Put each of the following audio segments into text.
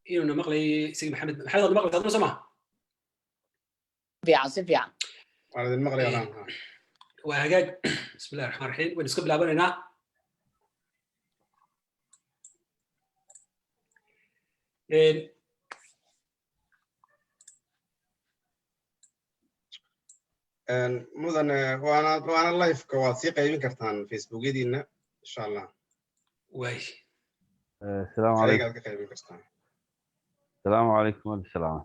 إنه نمقلي سيد محمد نمقلي هذا سمع سفيان على المغلي أنا وهجاج بسم الله الرحمن الرحيم ونسكب لعبنا مدن وأنا لايف كواسيقة يمكن كرتان فيسبوك يدينا إن شاء الله. واي. السلام عليكم. السلام عليكم السلام.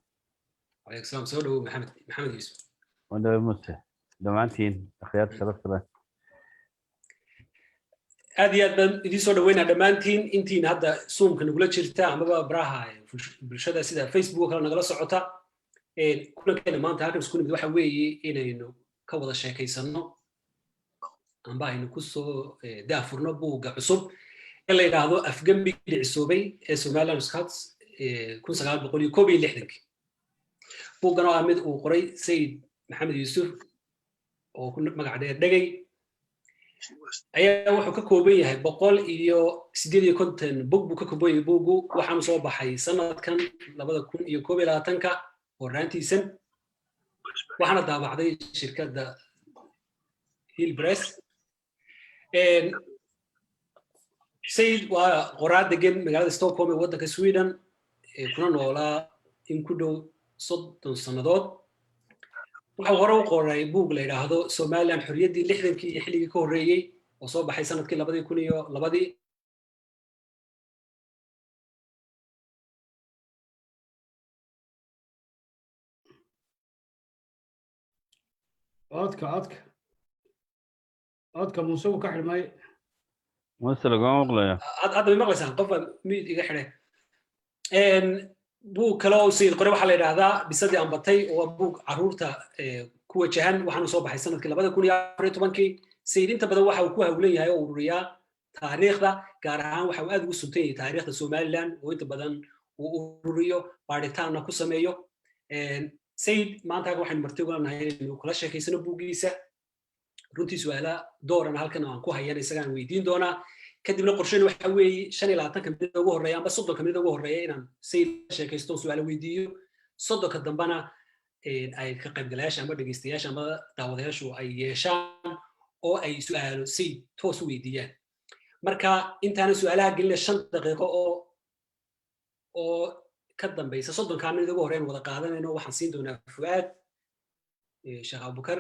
عليكم السلام سولو محمد يوسف. وأنا موسى. دمانتين أخيات شرفت له. هذه إذا صار وين دمانتين إنتين هذا سوم كنا نقول شرطة أما براها بالشدة سيدا فيسبوك أنا نقول صعوتها. كنا كنا ما أنت عارف سكون بدو حوي إنه كوضع شيء كيسنو. أنا باي إنه كسو دافرنا بوجا عصب. إلا إذا هذا أفجم بالعصوبي اسمه مالا مسكاتس كون سجال بقولي كوبي اللي حدك. بوجا عمد وقري سيد محمد يوسف وكنا مقعدة دقي. أيه وحكي كوبية بقول إيو سيدي كنتن بوك كوبي بوجو وحنا صوب حي سنة كان لبدا كون إيو كوبي لا تنكا ورانتي سن وحنا ده بعدين شركة ده هيل بريس سيد وقراد دجن مقالة ستوكهولم ودك السويدن كنا نولا إنكودو صد سنوات وحورو قرأي بوق ليرا هذا سوماليان حرية اللي حدن كي يحلي كوريي وصوب حي سنة كي لبدي يكون يو لبدي عادك موسو كحل ماي موسى لقوم مغلية هذا بمغلسان قفا ميد يحري بوق كلاو سيد قريب حلا هذا بسدي عم بطي وبوق عرورته كوه جهان وحنا صوب حي سنة كي لبدي يكون يا فريتو بنكي سيدين تبدو waxa uu ku hawlan yahay oo ururiya taariikhda gaar ahaan waxa uu aad ugu suntay taariikhda Soomaaliland oo inta badan uu ururiyo baaritaanna ku sameeyo sayid maanta waxaan martay wanahay inuu kala sheekaysano buugiisa runtii su'aala dooran halkan aan ku hayaan isagaan weydiin doonaa kadibna qorsheyn waxa weeye 25 kamid ugu horeeya amba 30 kamid ugu horeeya inaan sayid sheekaysto su'aalo weydiiyo 30 ka dambana ay ka qaybgalayaasha ama dhageystayaasha ama daawadayaashu ay yeeshaan oo ay su'aalo si toos u weydiiyaan marka intaana su'aalaha gelina 5 daqiiqo oo ka dambaysa 30 kaamil ugu horeyn wada qaadanayno waxaan siin doonaa Fuad Sheekh Abubakar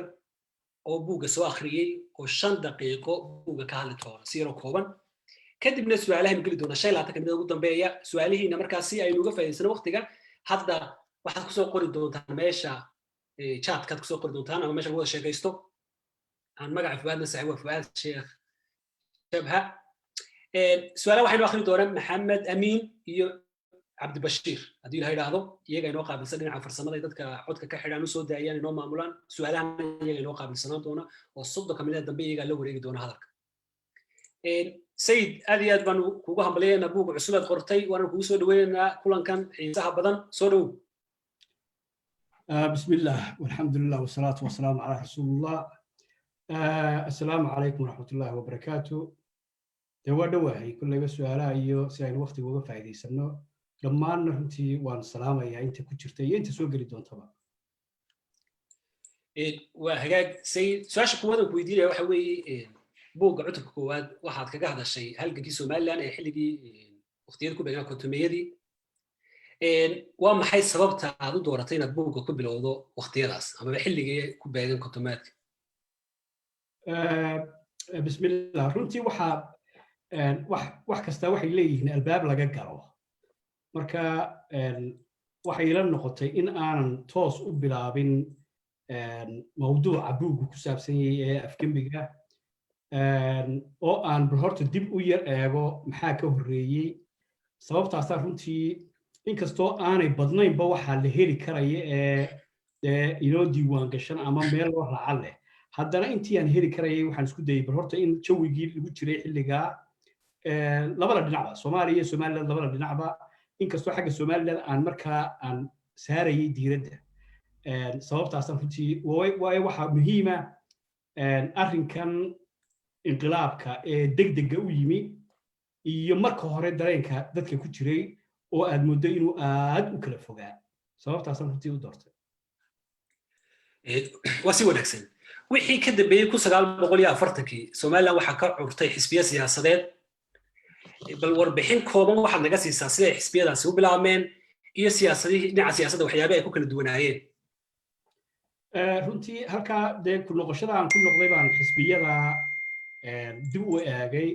oo buuga soo akhriyay oo 5 daqiiqo buuga ka hadli doona si yar oo kooban kadibna su'aalaha geli doona 25 kamid ugu dambeeya su'aalihiina markaas si ay uga faa'iideysano waqtiga hadda waxaad ku soo qori doontaan meesha chat-ka ku soo qori doontaan ama meesha wada sheekaysto عن مقع فؤاد نسعي وفؤاد الشيخ شبهة سؤال واحد واخر دورة محمد أمين عبد البشير هذه هاي لحظة يجي نوقع بالسنة على فرصة ما يدك عودك كحيران وسود يعني نوم معمولان سؤالها يجي نوقع بالسنة دونا والصدق كمان الدنبي يجي له وريق دونا هذاك سيد هذه أدبان كوجهم بلينا أبوك عسولة قرطي وأنا كوسود وين كلن كان يسحب بدن صاروا بسم الله والحمد لله والصلاة والسلام على رسول الله السلام عليكم ورحمة الله وبركاته. دواهي كل بس سؤالها أيو سين وقت وقف عادي سنو لما نرتي وان سلامة يا أنت كتشرتي أنت سوق ريدون طبعا. وهجاج سؤال شكواد كويدي يا وحوي بوق عتب كواد واحد كجا هذا الشيء هل جدي سومالي أنا يحل جي اختياركم بيننا كنتمية دي وما حي سبب هذا دورتين بوق كبل وضوء واختياراس أما بيحل جي كبيننا كنتمات. بسم الله runtii wax kasta waxay leeyihiin albaab laga galo marka waxay la noqotay in aanan toos u bilaabin mawduuca buugga ku saabsan yahay ee afgembiga oo aan horta dib u yar eego maxaa ka horreeyay sababtaas runtii inkastoo aanay badnaynba waxaa la heli karaya ee inoo diiwaan gashan ama meel loo raacan leh haddana intii aan heli karayay waxaan isku dayay bal horta in jawigii lagu jiray xilligaa labada dhinacba Soomaaliya iyo Soomaaliland labada dhinacba inkastoo xagga Soomaaliland aan markaa aan saarayay diiradda sababtaas runtii waxa muhiim ah arrinkan inqilaabka ee degdega u yimi iyo marka hore dareenka dadka ku jiray oo aad muddo inuu aad u kala fogaa sababtaasaan runtii u doortay waa si wanaagsan wixii ka dambeeyey 1940kii Soomaaliland waxaa ka curtay xisbiya siyaasadeed bal warbixin kooban waxaad naga siisaa sida xisbiyadaasi u bilaabmeen iyo siyaasadihii dhinaca siyaasadda waxyaabaha ay ku kala duwanaayeen runtii halkaa dee ku noqoshada aan ku noqday baan xisbiyada dib u eegay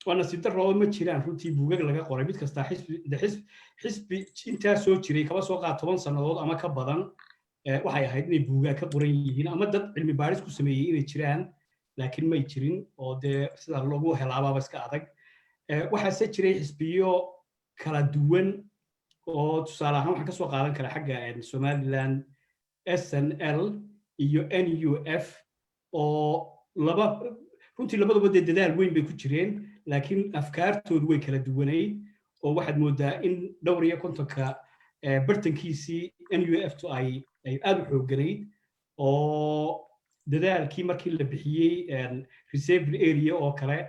waana si darro ma jiraan runtii buugag laga qoray mid kasta xisbi intaa soo jiray kaba soo qaad 10 sanadood ama ka badan waxay ahayd inay buugaag ka qoran yihiin ama dad cilmi baaris ku sameeyey inay jiraan laakiin may jirin oo dee sida loogu helaababa iska adag waxaase jiray xisbiyo kala duwan oo tusaale ahaan waxaan ka soo qaadan kara xagga Somaliland SNL iyo NUF oo runtii labaduba dee dadaal weyn bay ku jireen laakiin afkaartoodu way kala duwanayd oo waxaad moodaa in dhowr iyo kontonka bartankiisii NUF ay aad u xoogganayd oo dadaalkii markii la bixiyey reserved area oo kale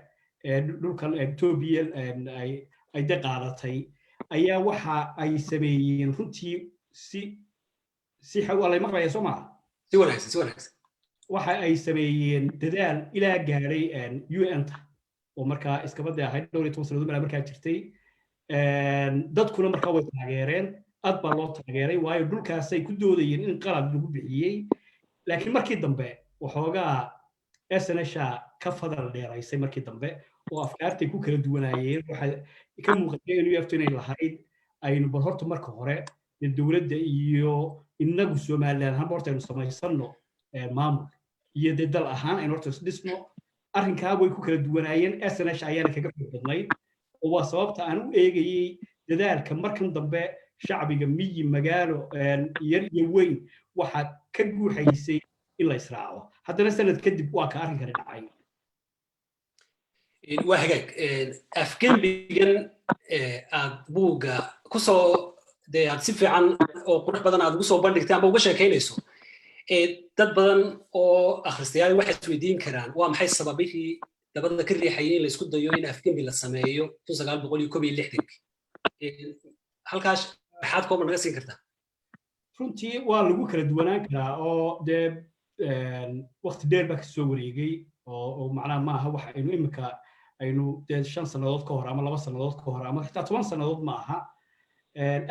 dhulkan Ethiopia ay qaadatay ayaa waxa ay sameeyeen runtii si xawaalay maqlaya Soomaaliya si wanaagsan waxa ay sameeyeen dadaal ilaa gaaray UN-ta oo markaa iskabada ahayd 12 sanadood markaa jirtay dadkuna markaa way taageereen aad baa loo taageeray waayo dhulkaasay ku doodayeen in qalad lagu bixiyey laakiin markii dambe waxoogaa SNSha ka fadal dheeraysay markii dambe oo afkaartay ku kala duwanaayeen waxa ka muuqatay inuu yafto inay lahayd aynu bal horta marka hore dawladda iyo inagu Soomaaliland han horta aynu samaysano maamul iyo dal ahaan aynu horta dhisno arrinkaa way ku kala duwanaayeen SNSha ayaana kaga badnayd oo waa sababta aan u eegayay dadaalka markan dambe shacbiga miyi magaalo yar iyo weyn waxa ka guuxaysay in la israaco haddana sanad kadib waa ka arrin kale dhacay waa hagaag afgembigan aad buugga ku soo dee aad si fiican oo qurux badan aad ugu soo bandhigtay ama uga sheekaynayso dad badan oo akhristayaal waxay isweydiin karaan waa maxay sababihii dabada ka riixayay in la isku dayo in afgembi la sameeyo 1961 halkaas maxaad kooban naga siin kartaa runtii waa lagu kala duwanaan karaa oo dee waqti dheer baa kasoo wareegay oo macnaha maaha wax aynu imika aynu dee 5 sanadood ka hor ama 2 sanadood ka hor ama xitaa 10 sanadood ma aha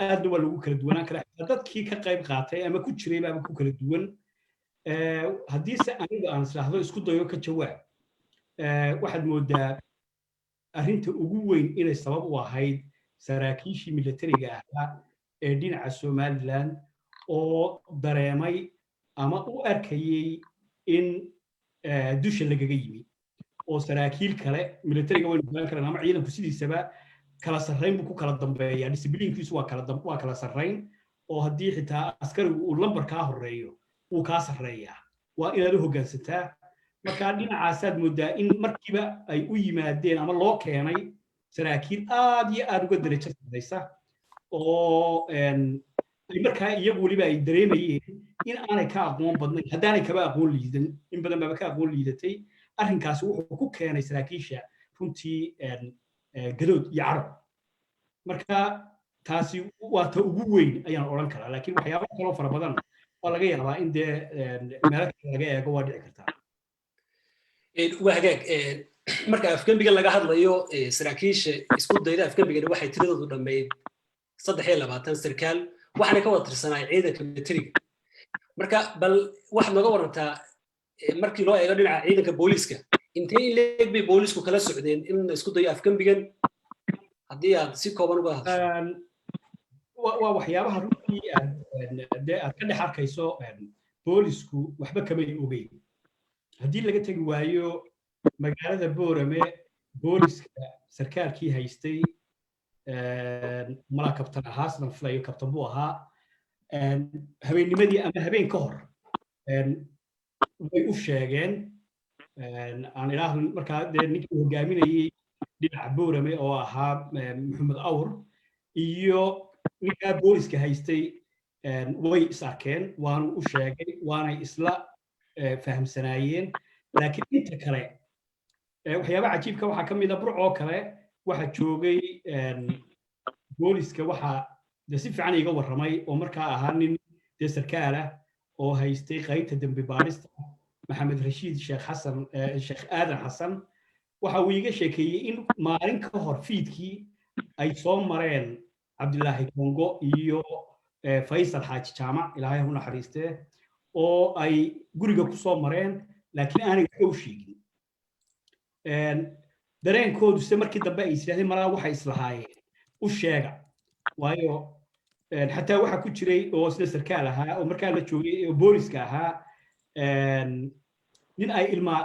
aadna waa lagu kala duwanaan karaa dadkii ka qayb qaatay ama ku jiray baa ku kala duwan haddiise aniga aan israahdo isku dayo ka jawaab waxaad moodaa arrinta ugu weyn inay sabab u ahayd saraakiishii militariga ahaa ee dhinaca Somaliland oo dareemay ama u arkayay in dusha lagaga yimi oo saraakiil kale militariga way noqon karaan ama ciidanku sidiisaba kala sarreyn buu ku kala dambeeyaa disciplinekiisu waa kala sarreyn oo haddii xitaa askarigu uu lambar kaa horeeyo uu kaa sarreeyaa waa inaad u hoggaansataa markaa dhinacaasaad moodaa in markiiba ay u yimaadeen ama loo keenay saraakiil aad iyo aad uga darajo sarreysa oo ay markaa iyagu weliba ay dareemayeen in aanay ka aqoon badnayn haddaanay kaba aqoon liidan in badan baaba ka aqoon liidatay arrinkaasi wuxuu ku keenay saraakiisha runtii gadood iyo carab marka taasi waa ta ugu weyn ayaan odhan karaa laakiin waxyaabo kaloo fara badan oo laga yaabaa in dee meelo kale laga eego waa dhici kartaa waa hagaag marka afgembiga laga hadlayo saraakiisha isku dayda afgembigana waxay tiradoodu dhammayd 23 sarkaal waxaana ka wada tirsanay ciidanka militariga marka bal waxaad nooga warantaa markii loo eego dhinaca ciidanka booliiska intee in leeg bay boolisku kala socdeen in la isku dayo afgembigan haddii aad si kooban uga hadasho waa waxyaabaha runtii aad ka dhex arkayso boolisku waxba kamay ogeyn haddii laga tegi waayo magaalada Boorame booliska sarkaalkii haystay mala kabtan ahaasna filayo kabtan buu ahaa habeennimadii ama habeen ka hor way u sheegeen aan ilaahu markaa dee ninkii hogaaminayay dhinaca Boorame oo ahaa Maxamed Awr iyo ninkaa booliska haystay way is arkeen waanu u sheegay waanay isla fahamsanaayeen laakiin inta kale waxyaaba cajiibka waxaa ka mid ah burcoo kale waxa joogay booliska waxa si fiican iga warramay oo markaa ahaa nin dee sarkaal ah oo haystay qaybta dambi baarista maxamed rashiid sheekh aadan xasan waxa uu iga sheekeeyey in maalin ka hor fiidkii ay soo mareen cabdilaahi kongo iyo faysal xaaji jaamac ilaahay ha u naxariistee oo ay guriga ku soo mareen laakiin aanay waxba u sheegin dareenkoodu se markii dambe ay yidhahdeen malaa waxay islahaayeen u sheega waayo xataa waxa ku jiray oo isna sarkaal ahaa oo markaa la joogay oo booliska ahaa nin ay ilma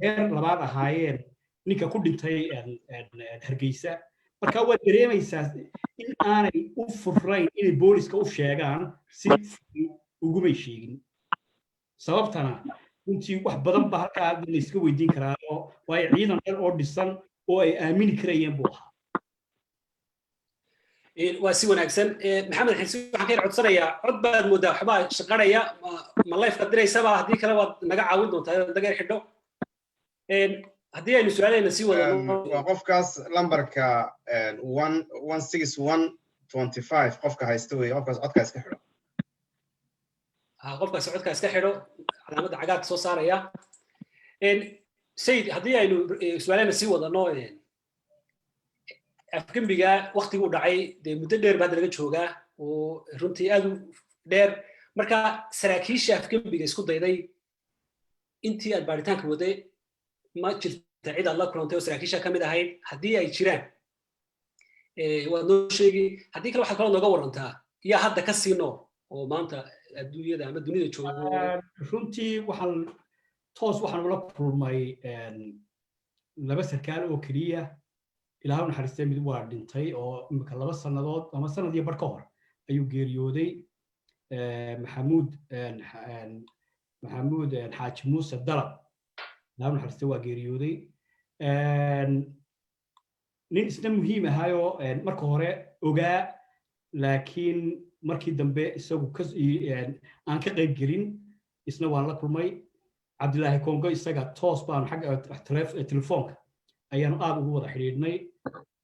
reer labaad ahaayeen ninka ku dhintay hargeysa marka waa dareemaysaa in aanay u furayn inay booliska u sheegaan si ugumay sheegin sababtana runtii wax badan ba halkaa la iska weydiin karaa waayo ciidan dhan oo dhisan oo ay aamini karayeen buu ahaa waa si wanaagsan maxamed xilsi waxaan ka yar codsanayaa cod baad moodaa waxbaa shaqaraya ma lifeka diraysaba haddii kale waad naga caawin doontaa inaad naga xidho haddii aynu su-aaleyna sii wadano waa qofkaas lambarka 16125 qofka haysta weeye qofkaas codkaa iska xidho qofkaas codkaa iska xidho calaamadda cagaarka soo saaraya sayid haddii aynu su-aaleyna sii wadano afgembiga waqtiguu dhacay dee muddo dheer baa hadda laga joogaa oo runtii aad u dheer marka saraakiisha afgembiga isku dayday intii aad baaritaanka waday ma jirta cid aad la kulantay oo saraakiisha ka mid ahayd haddii ay jiraan waad noo sheegi haddii kale waxaad kaloo nooga warantaa yaa hadda ka sii nool oo maanta adduunyada ama dunida joogo runtii waxaan ula kulmay laba sarkaal oo keliya ilaahay naxariistay mid waa dhintay oo imika 2 sannadood ama sanad iyo bar ka hor ayuu geeriyooday maxamuud xaaji muuse dalab ilaahay naxariistay waa geeriyooday nin isna muhiim ahaayoo marka hore ogaa laakiin markii dambe isagu aan ka qayb gelin isna waan la kulmay cabdilaahi kongo isaga toos baan xagga telefoonka ayaanu aad ugu wada xidhiidhnay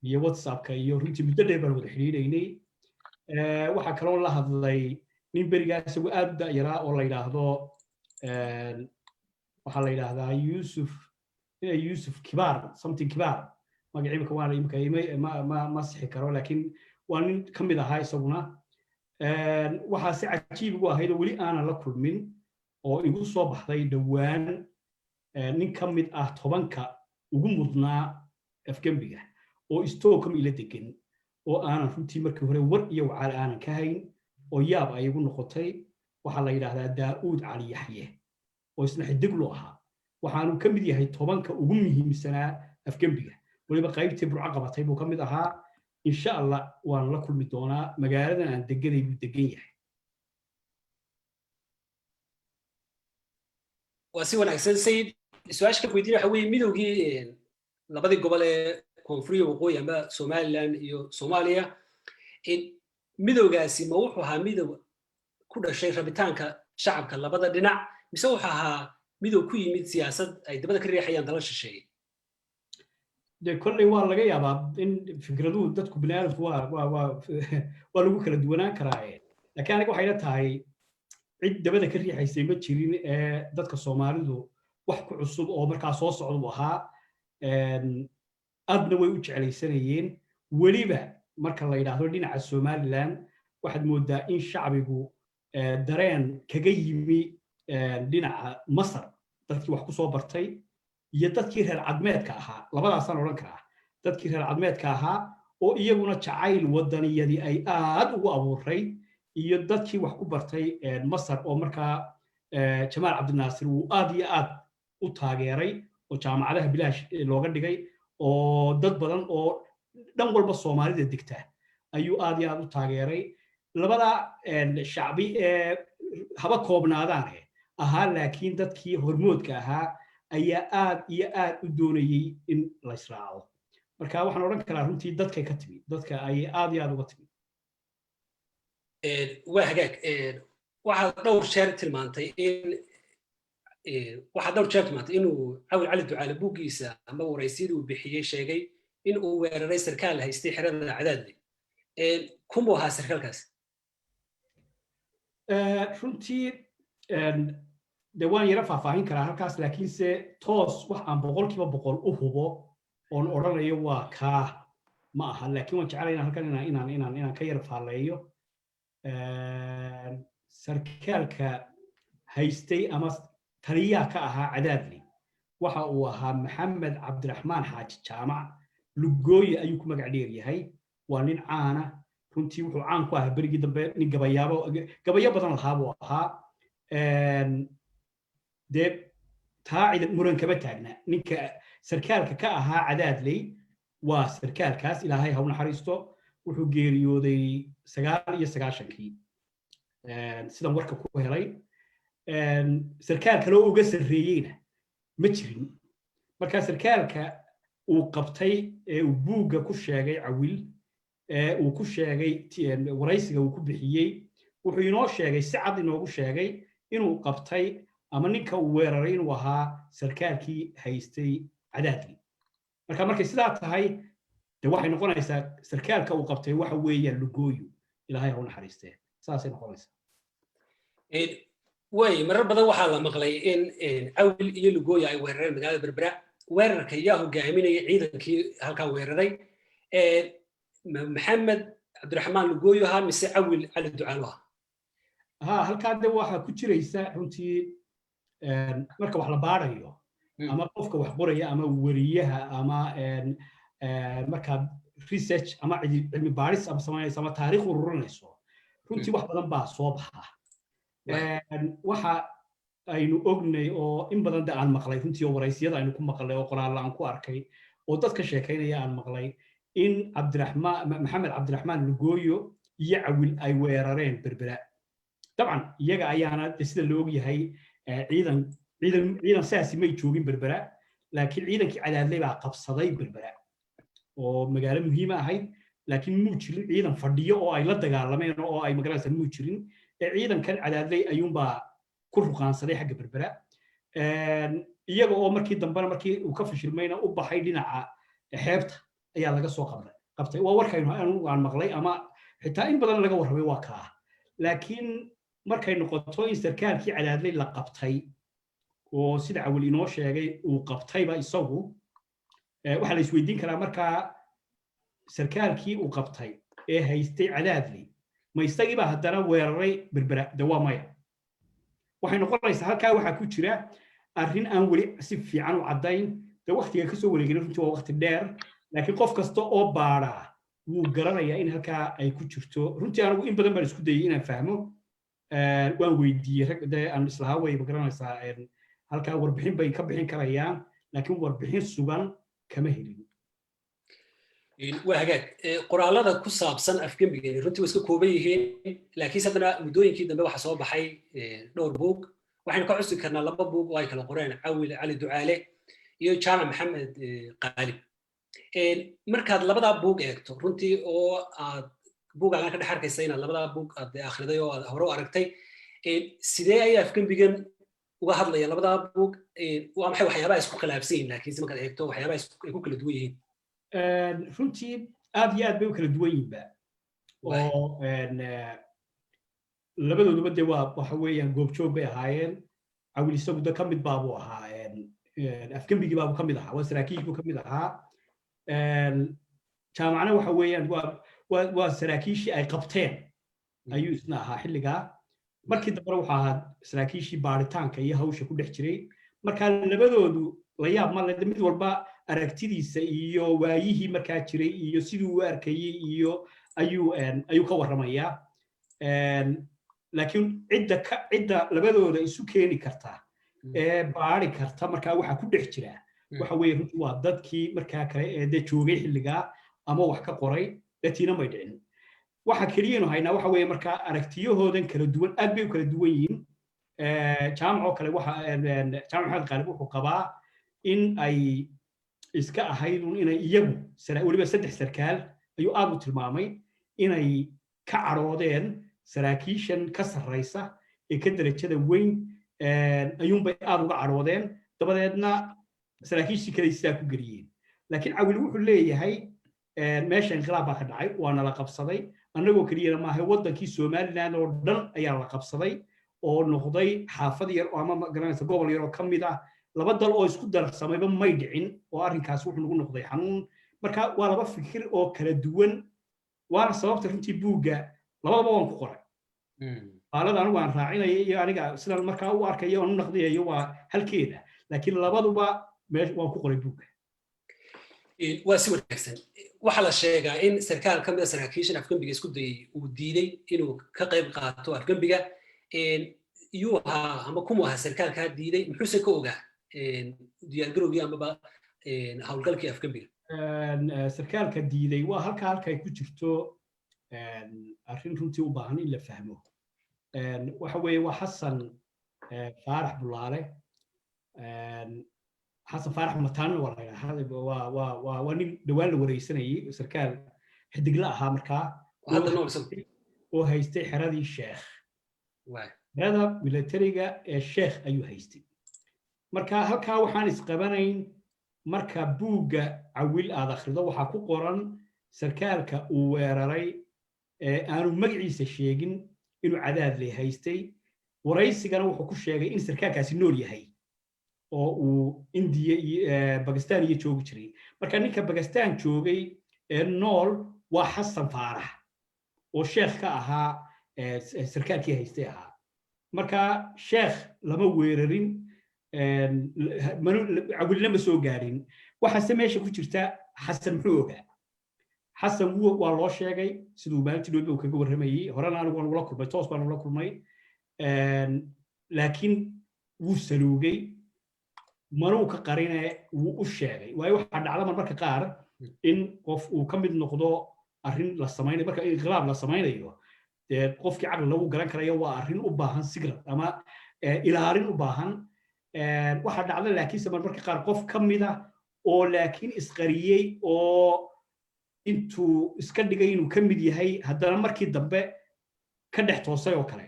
iyo whatsappka iyo runtii muddo dheer baan wada xidhiidhaynay waxaa kaloo la hadlay nin berigaa isagu aad u da'yaraa oo la yidhaahdo waxaa la yidhaahdaa yusuf kibaar something kibaar magacii imika waana imika ma sixi karo laakiin waa nin ka mid ahaa isaguna waxaa si cajiib ugu ahayd oo weli aanan la kulmin oo igu soo baxday dhowaan nin ka mid ah 10ka ugu mudnaa afgembiga oo Stockholm ila degan oo aanan runtii markii hore war iyo wacaal aanan ka hayn oo yaab ay igu noqotay waxaa la yidhaahdaa daa'uud cali yaxye oo isna xidig loo ahaa waxaanu ka mid yahay 10ka ugu muhiimsanaa afgembiga waliba qaybtii burco qabatay buu ka mid ahaa insha allah waan la kulmi doonaa magaaladan aan deganay buu degan yahay waa si wanaagsan sayid su-aasha ka weydiin waxa weeye midowgii labadii gobol ee koonfuriya waqooyi ama somaliland iyo soomaaliya midowgaasi ma wuxuu ahaa midow ku dhashay rabitaanka shacabka labada dhinac mise wuxuu ahaa midow ku yimid siyaasad ay dabada ka riixayaan dala shisheeye de kolley waa laga yaabaa in fikraduhu dadku biniaadamku waa lagu kala duwanaan karaa laakiin aniga waxay la tahay cid dabada ka riixaysay ma jirin ee dadka soomaalidu wax ku cusub oo markaa soo socda buu ahaa aadna way u jeclaysanayeen weliba marka la yidhaahdo dhinaca somaliland waxaad moodaa in shacbigu dareen kaga yimi dhinaca masar dadkii wax ku soo bartay iyo dadkii reer cadmeedka ahaa labadaasaan odhan karaa dadkii reer cadmeedka ahaa oo iyaguna jacayl wadaniyadii ay aad ugu abuuray iyo dadkii wax ku bartay masar oo markaa jamaal cabdinaasir uu aad iyo aad u taageeray oo jaamacadaha bilaash looga dhigay oo dad badan oo dhan walba soomaalida degta ayuu aad iyo aad u taageeray labada shacbi ee haba koobnaadaane ahaa laakiin dadkii hormoodka ahaa ayaa aad iyo aad u doonayay in la israaco marka waxaan odhan karaa runtii dadkay ka timid dadka ayay aad iyo aad uga timid waa hagaag waxaad dhowr jeer tilmaantay inuu cawil cali ducaale buuggiisa ama waraysiyadii uu bixiyey sheegay in uu weeraray sarkaal haystay xerada cadaadle kumuu ahaa sarkaalkaas runtii de waan yara faahfaahin karaa halkaas laakiinse toos wax aan 100% u hubo oon odhanayo waa kaa ma aha laakiin waan jecelahay halkan inaan ka yara faaleeyo sarkaalka haystay ama taliyaha ka ahaa cadaadli waxa uu ahaa maxamed cabdiraxmaan xaaji jaamac lugooye ayuu ku magac dheer yahay waa nin caana runtii wuxuu caan ku ahaa berigii dambe nin gabayo badan lahaa buu ahaa dee taa ciidan muran kama taagna ninka sarkaalka ka ahaa cadaadley waa sarkaalkaas ilaahay ha u naxariisto wuxuu geeriyooday 99kii sidan warka ku helay sarkaal kale oo uga sarreeyeyna ma jirin marka sarkaalka uu qabtay ee uu buugga ku sheegay cawil ee uu ku sheegay waraysiga uu ku bixiyey wuxuu inoo sheegay si cad inoogu sheegay inuu qabtay ama ninka uu weeraray inuu ahaa sarkaalkii haystay cadaadli marka markay sidaa tahay de waxay noqonaysaa sarkaalka uu qabtay waxa weeyaan lugooyo ilaahay ha u naxariistee saasay noqonaysaa way marar badan waxaa la maqlay in cawil iyo lugooyo ay weerareen magaalada berbera weerarka yaa hogaaminaya ciidankii halkaa weeraray maxamed cabdiraxmaan lugooyo ahaa mise cawil cali ducaalo ahaa halkaa de waxaa ku jiraysa runtii marka wax la baarayo ama qofka wax qoraya ama wariyaha ama marka research ama cilmi baaris ama sameynaysa ama taariikh ururinayso runtii wax badan baa soo baxa waxa aynu ognay oo in badan aan maqlay runtii oo waraysiyada aynu ku maqlay oo qoraal aan ku arkay oo dadka sheekaynaya aan maqlay in maxamed cabdiraxmaan lugooyo iyo cawil ay weerareen berbera dabcan iyaga ayaana sida la og yahay ciidan saasi may joogin berbera laakiin ciidankii cadaadley baa qabsaday berbera oo magaalo muhiim ahayd laakiin muu jirin ciidan fadhiyo oo ay la dagaalameen oo ay magaranaysa muu jirin ciidankan cadaadley ayuunbaa ku ruqaansaday xagga berbera iyaga oo markii dambena markii uu ka fashilmayna u baxay dhinaca xeebta ayaa laga soo qabtay waa warkaynu aan maqlay ama xitaa in badan laga warramay waa kaa laakiin markay noqoto in sarkaalkii cadaadley la qabtay oo sida cawil inoo sheegay uu qabtayba isagu waxaa la isweydiin karaa markaa sarkaalkii uu qabtay ee haystay cadaadley ma isagiiba haddana weeraray berbera de waa maya waxay noqonaysaa halkaa waxaa ku jira arrin aan weli si fiican u caddayn de waktiga kasoo wareegin runtii waa waqti dheer laakiin qof kasta oo baadhaa wuu garanayaa in halkaa ay ku jirto runtii anigu in badan baan isku dayay inaan fahmo waan weydiiyey rag de aan islahaa way magaranaysaa halkaa warbixin bay ka bixin karayaan laakiin warbixin sugan kama helin waa hagaag qoraalada ku saabsan afgembigeeni runtii way iska kooban yihiin laakiin haddana muddooyinkii dambe waxaa soo baxay dhowr buug waxaynu ka xusi karnaa 2 buug oo ay kala qoreen cawil cali ducaale iyo jaamac maxamed qaalib markaad labadaa buug eegto runtii oo aad buugaagan ka dhex arkaysa inaad labadaa buug aad akhriday oo aad hore u aragtay sidee ayay afgembigan uga hadlayaan labadaa buug waa maxay waxyaabaha isku khilaafsan yihiin laakiinse markaad eegto waxyaabaha ay ku kala duwan yihiin runtii aad iyo aad bay u kala duwan yihiinba oo labadooduba dee waxa weeyaan goobjoog bay ahaayeen cawil isagu da ka mid baabuu ahaa afgembigii baabuu ka mid ahaa waa saraakiish buu ka mid ahaa jaamacna waxa weeyaan waa saraakiishii ay qabteen ayuu isna ahaa xilligaa markii dambena wuxuu ahaa saraakiishii baaritaanka iyo hawsha ku dhex jiray marka labadoodu la yaab ma leh mid walba aragtidiisa iyo waayihii markaa jiray iyo siduu u arkayey iyo ayuu ka warramayaa laakiin cidda labadooda isu keeni karta ee baari karta markaa waxa ku dhex jira waxa weeye runtii waa dadkii markaa kale ee dee joogay xilligaa ama wax ka qoray datiina may dhicin waxa keliyaynu haynaa waxa weeye markaa aragtiyahoodan kala duwan aad bay u kala duwan yihiin jaamac oo kale jaamac maxamed qaalib wuxuu qabaa in ay iska ahayd inay iyagu weliba 3 sarkaal ayuu aad u tilmaamay inay ka caroodeen saraakiishan ka sarraysa ee ka darajada weyn ayuunbay aad uga caroodeen dabadeedna saraakiishii kale sidaa ku geliyeen laakiin cawil wuxuu leeyahay meesha inqilaab baa ka dhacay waana la qabsaday annagoo keliyana maaha waddankii somaliland oo dhan ayaa la qabsaday oo noqday xaafad yar oo ama garanaysa gobol yar oo ka mid ah laba dal oo isku darsamayba may dhicin oo arrinkaas wuxuu nagu noqday xanuun marka waa laba fikir oo kala duwan waana sababta runtii buugga labadaba waan ku qoray qaalada anigu aan raacinaya iyo aniga sidaan markaa u arkayo aan u naqdiyayo waa halkeeda laakiin labaduba waan ku qoray buugga waa si wanaagsan waxaa la sheegaa in sarkaal ka mid a saraakiishan afgembiga isku dayay uu diiday inuu ka qayb qaato afgembiga iyuu ahaa ama kumu ahaa sarkaalkaa diiday muxuuse ka ogaa diyaargarowgii amaba howlgalkii afgembiga sarkaalka diiday waa halka ay ku jirto arrin runtii u baahan in la fahmo waxa weeye waa xasan faarax bulaale xasan faarax mataanna waa la yidhaahdaa waa nin dhowaan la wareysanayay sarkaal xidigla ahaa markaa oo haystay xeradii sheekh xerada militariga ee sheekh ayuu haystay marka halkaa waxaan isqabanayn marka buugga cawil aad akhrido waxaa ku qoran sarkaalka uu weeraray aanu magaciisa sheegin inuu cadaadle haystay waraysigana wuxuu ku sheegay in sarkaalkaasi nool yahay oo uu indiya iyo bakistaan iyo joogi jiray marka ninka bakistaan joogay ee nool waa xasan faarax oo sheekh ka ahaa sarkaalkii haystay ahaa marka sheekh lama weerarin cawilna ma soo gaarin waxaase meesha ku jirta xasan muxuu ogaa xasan waa loo sheegay siduu maalintii dhow uu kaga warramayay horena anigu waan ula kulmay toos baan ula kulmay laakiin wuu saluugay manuu ka qarine wuu u sheegay waayo waxaa dhacda marmarka qaar in qof uu ka mid noqdo arrin la samaynayo marka inqilaab la samaynayo dee qofkii caqli lagu garan karayo waa arrin u baahan sigrad ama ilaalin u baahan waxaa dhacda laakiinse marmarka qaar qof ka mid ah oo laakiin isqariyey oo intuu iska dhigay inuu ka mid yahay haddana markii dambe ka dhex toosay oo kale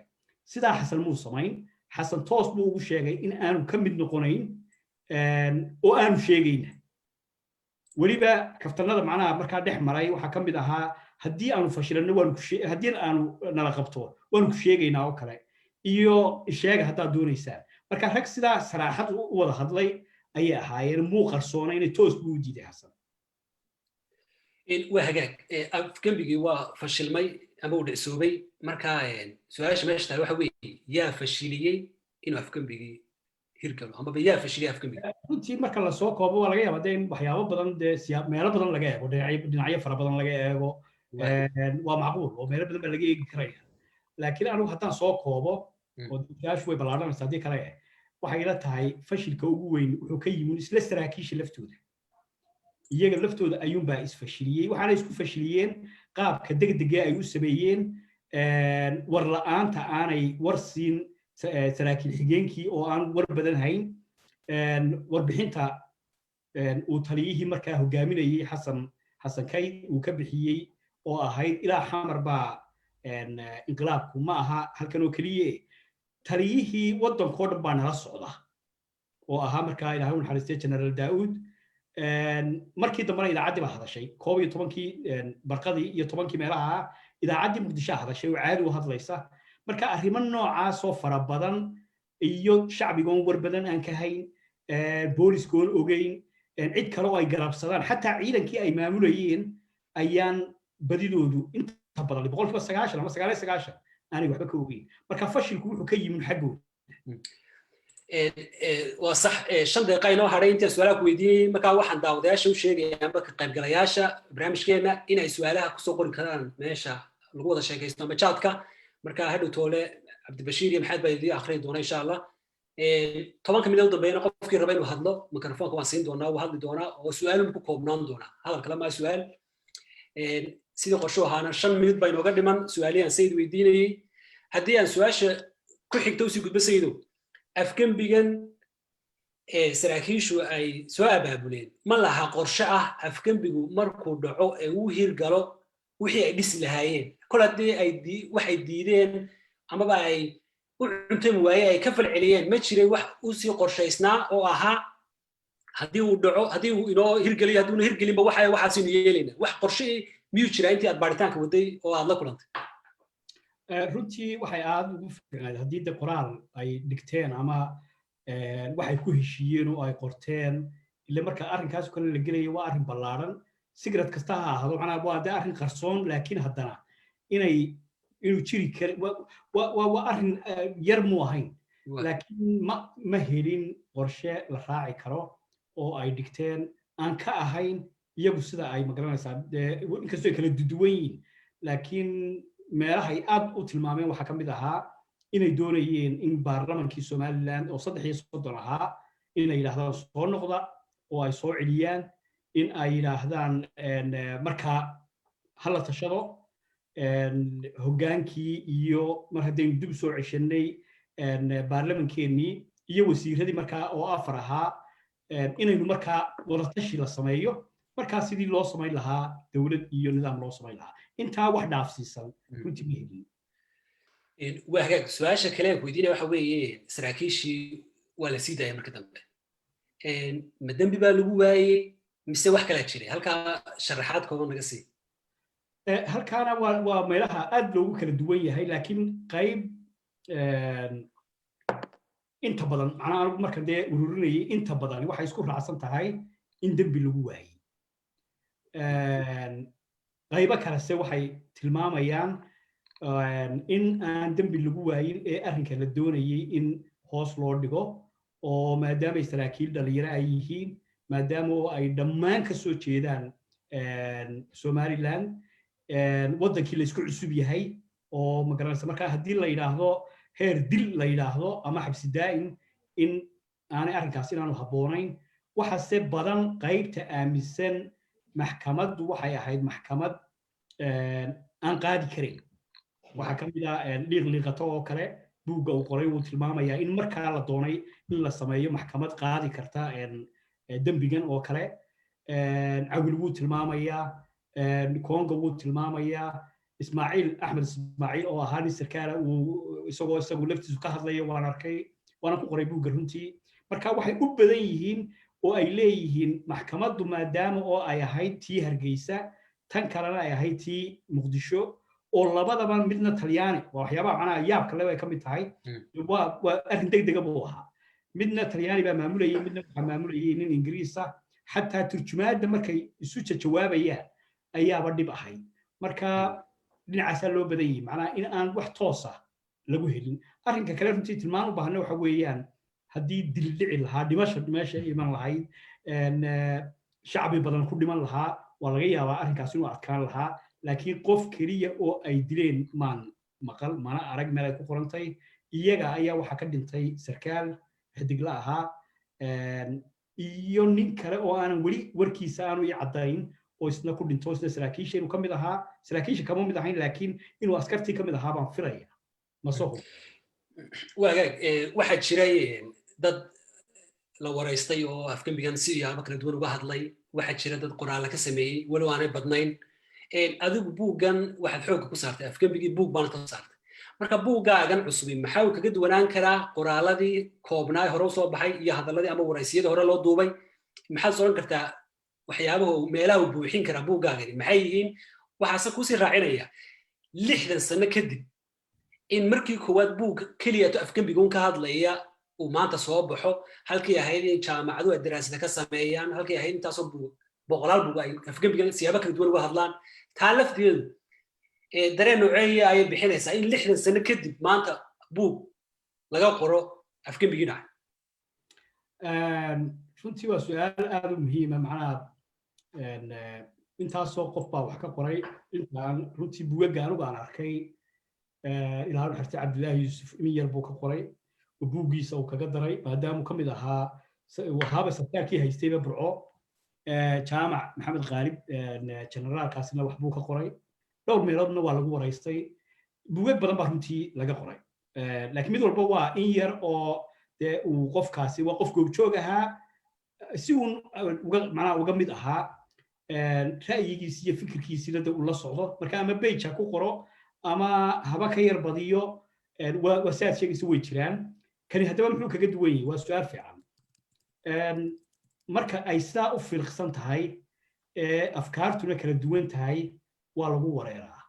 sidaa xasan muu samayn xasan toos buu ugu sheegay in aanu ka mid noqonayn oo aanu sheegayna weliba kaftanada macnaha markaa dhex maray waxaa ka mid ahaa haddii aanu fashilanno haddii aanu nala qabto waanu ku sheegaynaa oo kale iyo sheega haddaad doonaysaan marka rag sidaa saraaxad u wada hadlay ayay ahaayeen muu qarsoona inay toos buu u diiday xasan waa hagaag afgembigii waa fashilmay ama uu dhicsoobay marka su-aasha meesha tahay waxa weeye yaa fashiliyey inuu afgembigii hirgalo amaba yaa fashiliyey afgembiga runtii marka lasoo koobo waa laga yaabaa dee in waxyaabo badan dee meelo badan laga eego dhinacyo fara badan laga eego waa macquul oo meelo badan baa laga eegi karaya laakiin anigu haddaan soo koobo oo su-aashu way ballaadhanaysa haddii kale waxay ila tahay fashilka ugu weyn wuxuu ka yimin isla saraakiisha laftooda iyaga laftooda ayuunbaa isfashiliyey waxaana isku fashiliyeen qaabka degdega ay u sameeyeen war la'aanta aanay war siin saraakiil xigeenkii oo aan war badan hayn warbixinta uu taliyihii markaa hogaaminayay xasan kayd uu ka bixiyey oo ahayd ilaa xamar baa inqilaabku ma aha halkan oo keliye taliyihii waddankoo dhan baa nala socda oo ahaa markaa ilaahay u naxariistay generaal daa'uud markii dambena idaacaddii baa hadashay 11 barqadii iyo 10 meelaha idaacaddii muqdisho hadashay oo caadi u hadlaysa marka arrimo noocaasoo fara badan iyo shacbigoon war badan aan ka hayn booliskoon ogeyn cid kale oo ay garabsadaan xataa ciidankii ay maamulayeen ayaan badidoodu inta badan 9% ama 9% aanay waxba ka ogeyn marka fashilku wuxuu ka yimin xaggooda waa sax 5 daqiiqo inoo hadhay inta su'aalaha ku weydiiyay marka waxaan daawadayaasha u sheegayaa amba ka qaybgalayaasha barnaamijkeena in ay su'aalaha ku soo qori karaan meesha lagu wada sheekaysto ama chat-ka marka hadhow toole Cabdibashiir iyo Maxamed baa idin akhrin doona insha Allah 10 minute dambeeyna qofkii raba inuu hadlo mikrofoonka waan siin doonaa oo hadli doonaa oo su'aal ku koobnaan doona hadal kale ma su'aal sida qorsho ahaana 5 minute baa inooga dhiman su'aaliyan sayid weydiinayay haddii aan su'aasha ku xigto si gudba saydo afgembigan saraakiishu ay soo abaabuleen ma laha qorshe ah afgembigu markuu dhaco ee uu hirgalo wixii ay dhisi lahaayeen kol haddii waxay diideen amaba ay u cuntami waaye ay ka falceliyeen ma jiray wax u sii qorshaysnaa oo ahaa haddii uu dhaco haddii uu inoo hirgeliyo hadduuna hirgelinba waxaasaynu yeelayna wax qorshe miyuu jiraa intii aad baaritaanka waday oo aad la kulantay runtii waxay aad ugu fiicnayd haddii de qoraal ay dhigteen ama waxay ku heshiiyeen oo ay qorteen ila marka arrinkaas kale la gelayo waa arrin ballaaran sigrad kasta ha ahaado macnaha waa de arrin qarsoon laakiin haddana inuu jiri karo waa arrin yar mu ahayn laakiin ma helin qorshe la raaci karo oo ay dhigteen aan ka ahayn iyagu sida ay magaranaysaa inkastoo ay kala duwan yihiin laakiin meelahay aad u tilmaameen waxaa ka mid ahaa inay doonayeen in baarlamankii somaliland oo 330 ahaa inay yidhaahdaan soo noqda oo ay soo celiyaan in ay yidhaahdaan markaa hala tashado hoggaankii iyo mar haddaynu dib soo ceshanay baarlamankeenii iyo wasiiradii markaa oo 4 ahaa inaynu markaa wadatashi la sameeyo markaa sidii loo samayn lahaa dowlad iyo nidaam loo samayn lahaa intaa wax dhaafsiisan runtii ma helin waa hagaag su-aasha kale aan weydiinaya waxa weeye saraakiishii waa la sii daayay marka dambe ma dembi baa lagu waayey mise wax kalaa jiray halkaa sharaxaad kooban naga sii halkaana waa meelaha aad loogu kala duwan yahay laakiin qayb inta badan macnaha anigu marka dee ururinayay inta badan waxay isku raacsan tahay in dembi lagu waayey qaybo kalese waxay tilmaamayaan in aan dembi lagu waayin ee arrinka la doonayay in hoos loo dhigo oo maadaamay saraakiil dhalinyaro ay yihiin maadaama ay dhammaan ka soo jeedaan somaliland waddankii la isku cusub yahay oo magaranaysa markaa haddii la yidhaahdo heer dil la yidhaahdo ama xabsi daa'im in aanay arrinkaas inaanu habboonayn waxaase badan qaybta aaminsan maxkamaddu waxay ahayd maxkamad aan qaadi karayn waxaa ka mid ah liiqliiqato oo kale buugga uu qoray wuu tilmaamayaa in markaa la doonay in la sameeyo maxkamad qaadi karta dembigan oo kale cawil wuu tilmaamayaa konga wuu tilmaamayaa ismaaciil axmed ismaaciil oo ahaa nin sarkaala isagu laftiisu ka hadlaya waan arkay waana ku qoray buugga runtii marka waxay u badan yihiin oo ay leeyihiin maxkamaddu maadaama oo ay ahayd tii hargeysa tan kalena ay ahayd tii muqdisho oo labadaba midna talyaani waa waxyaabaha macnaha yaabka leh ay ka mid tahay waa arrin degdega buu ahaa midna talyaani baa maamulayay midna waxaa maamulayay nin ingiriisa xataa turjumaadda markay isu jawaabayaan ayaaba dhib ahayd marka dhinacaasaa loo badan yihi macnaha in aan wax toos ah lagu helin arrinka kale runtii tilmaan u baahna waxa weeyaan haddii dil dhici lahaa dhimasha meesha iman lahayd shacbi badan ku dhiman lahaa waa laga yaabaa arrinkaas inuu adkaan lahaa laakiin qof keliya oo ay dileen maan maqal mana arag meel ay ku qorantay iyaga ayaa waxaa ka dhintay sarkaal xidigla ahaa iyo nin kale oo aanan weli warkiisa aanu ii caddayn oo isna ku dhinto isna saraakiisha inuu ka mid ahaa saraakiisha kama mid ahayn laakiin inuu askartii ka mid ahaa baan filaya masoho waagaag waxaa jiray dad la waraystay oo afgembigan si yaabo kala duwan uga hadlay waxaa jira dad qoraalla ka sameeyey walow aanay badnayn adigu buuggan waxaad xoogga ku saartay afgembigii buug baana ka saartay marka buuggaagan cusubi maxaa uu kaga duwanaan karaa qoraalladii koobnaay hore u soo baxay iyo hadalladii ama waraysiyadii hore loo duubay maxaad sooran kartaa waxyaabaha meelaha uu buuxin karaa buuggaagani maxay yihiin waxaase kusii raacinaya 60 sano kadib in markii koowaad buug keliya to afgembigun ka hadlaya uu maanta soo baxo halkii ahayd in jaamacadu ay daraasada ka sameeyaan halkii ahayd intaasoo buug boqolaal buug ay afgembigan siyaabo kala duwan uga hadlaan taa lafteedu dareen nooceeya ayay bixinaysaa in 60 sano kadib maanta buug laga qoro afgembigii dhacay runtii waa su-aal aad u muhiima macnaha intaasoo qof baa wax ka qoray intaan runtii buugagga anugu aan arkay ilaahu xirti cabdilaahi yuusuf imin yar buu ka qoray oo buuggiisa uu kaga daray maadaamuu ka mid ahaa wahaaba sarkaalkii haystayba burco jaamac maxamed khaalib generaalkaasina wax buu ka qoray dhowr meeloodna waa lagu waraystay buugag badan baa runtii laga qoray laakiin mid walba waa in yar oo dee uu qofkaasi waa qof goobjoog ahaa si uun macnaha uga mid ahaa ra'yigiisi iyo fikirkiisina de uu la socdo marka ama bage ha ku qoro ama haba ka yar badiyo waa saad sheegaysa way jiraan kani haddaba muxuu kaga duwan yahay waa su-aal fiican marka ay sidaa u fiiqsan tahay afkaartuna kala duwan tahay waa lagu wareeraa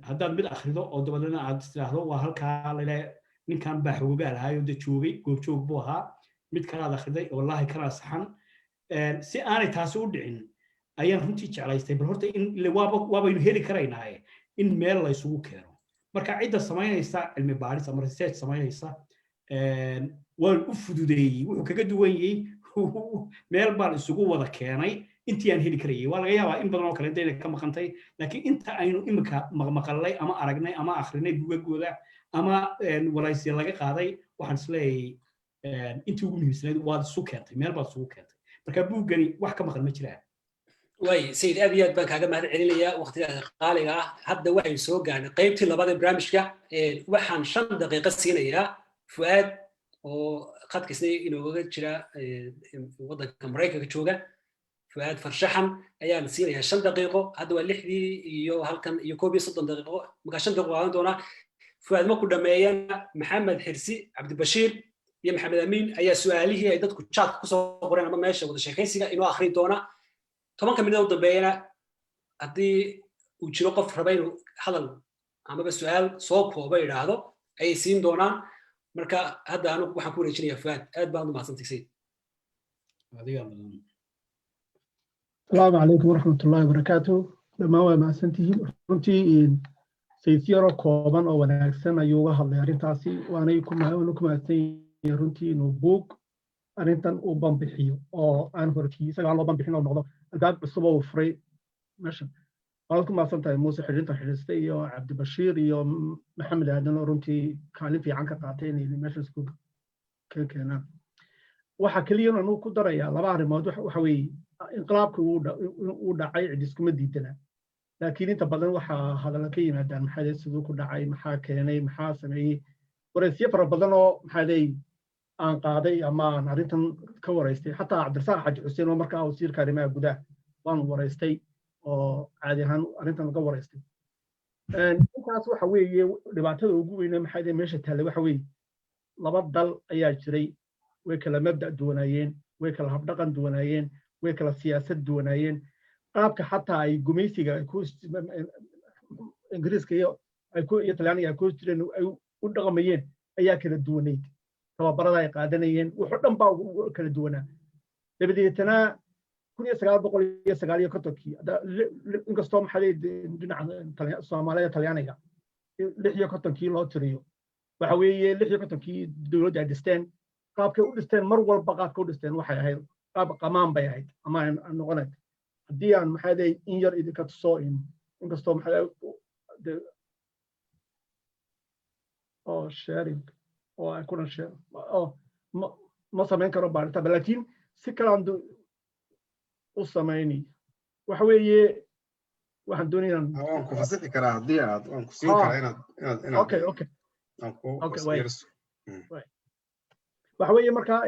haddaad mid akhrido oo dabadeedna aad tiraahdo waa halkaa lale ninkan baa xoogaa lahaayoo de joogay goobjoog buu ahaa mid kalaad akhriday wallaahi kalaa saxan si aanay taasi u dhicin ayaan runtii jeclaystay bal horta in waabaynu heli karaynaaye in meel la isugu keeno marka cidda samaynaysa cilmi baadhis ama research samaynaysa waan u fududeeyey wuxuu kaga duwan yahay meel baan isugu wada keenay intii aan heli karayay waa laga yaabaa in badan oo kale intayna ka maqantay laakiin inta aynu imika maqmaqalnay ama aragnay ama akhrinay bugagooda ama waraysiya laga qaaday waxaan isleeyahay intii ugu muhiimsanayd waad isu keentay meel baad isugu keentay marka buuggani wax ka maqan ma jiraan way sayid aad iyo aad baan kaaga mahad celinayaa waqtigaas qaaliga ah hadda waxay soo gaarnay qaybtii labaad ee barnaamijka waxaan 5 daqiiqo siinayaa fuaad oo khadkiisna inooga jira waddanka Mareykanka jooga fuaad farshaxan ayaan siinayaa 5 daqiiqo hadda waa 6dii iyo halkan iyo 30 daqiiqo marka 5 daqiiqo aan doonaa fuaad ma ku dhameeyana maxamed xirsi cabdibashiir iyo maxamed amiin ayaa su'aalihii ay dadku chat ku soo qoreen ama meesha wada sheekaysiga inoo akhrin doona 10 minute u dambeeyana haddii uu jiro qof raba inuu hadal amaba su'aal soo kooba yidhaahdo ayay siin doonaan marka hadda anigu waxaan ku wareejinayaa fuaad aad baan u mahadsantahay sayid السلام عليكم ورحمة الله وبركاته لما هو مع سنتين runtii saytiyaro kooban oo wanaagsan ayuu uga hadlay arrintaasi waanay ku mahadsan runtii inuu buug arrintan u banbixiyo oo aan hortii isaga loo banbixin oo noqdo albaab cusub oo furay meeshan waad ku mahadsan tahay muuse xidhiistay iyo cabdibashiir iyo maxamed aadan oo runtii kaalin fiican ka qaatay inay meeshan isku keenaan waxa kaliya inuu ku darayaa laba arrimood waxa weeye inqilaabku uu dhacay cid iskuma diidana laakiin inta badan waxaa hadalla ka yimaadaan maxaa siduu ku dhacay maxaa keenay maxaa sameeyey waraysiyo fara badan oo maxaa aan qaaday ama aan arrintan ka waraystay xataa cabdirasaaq xaji xuseen oo markaa wasiirka arrimaha gudaha waan waraystay oo caadi ahaan arrintan uga waraystay intaas waxa weeye dhibaatada ugu weyn maxaa meesha taallay waxa weeye laba dal ayaa jiray way kala mabda' duwanaayeen way kala habdhaqan duwanaayeen way kala siyaasad duwanaayeen qaabka xataa ay gumaysiga ingiriiska iyo talyaaniga ay ku jireen ay u dhaqmayeen ayaa kala duwanayd tababarada ay qaadanayeen wuxuu dhan baa kala duwanaa dabadeetana 1959 inkastoo maxaa dhinaca Soomaaliya Talyaaniga 56 loo tiriyo waxa weeye 56 dawladda ay dhisteen qaabkay u dhisteen mar walba qaabka u dhisteen waxay ahayd qaab qamaan bay ahayd ama noqonayd haddii aan maxaa in yar idinka tusoo inkastoo maxaa oo sharing oo ay kuna share oo ma samayn karo baarita laakiin si kale aan u samaynay waxa weeye waxaan doonayaa waan ku fasixi karaa haddii aad waan ku siin karaa inaad okay waxa weeye markaa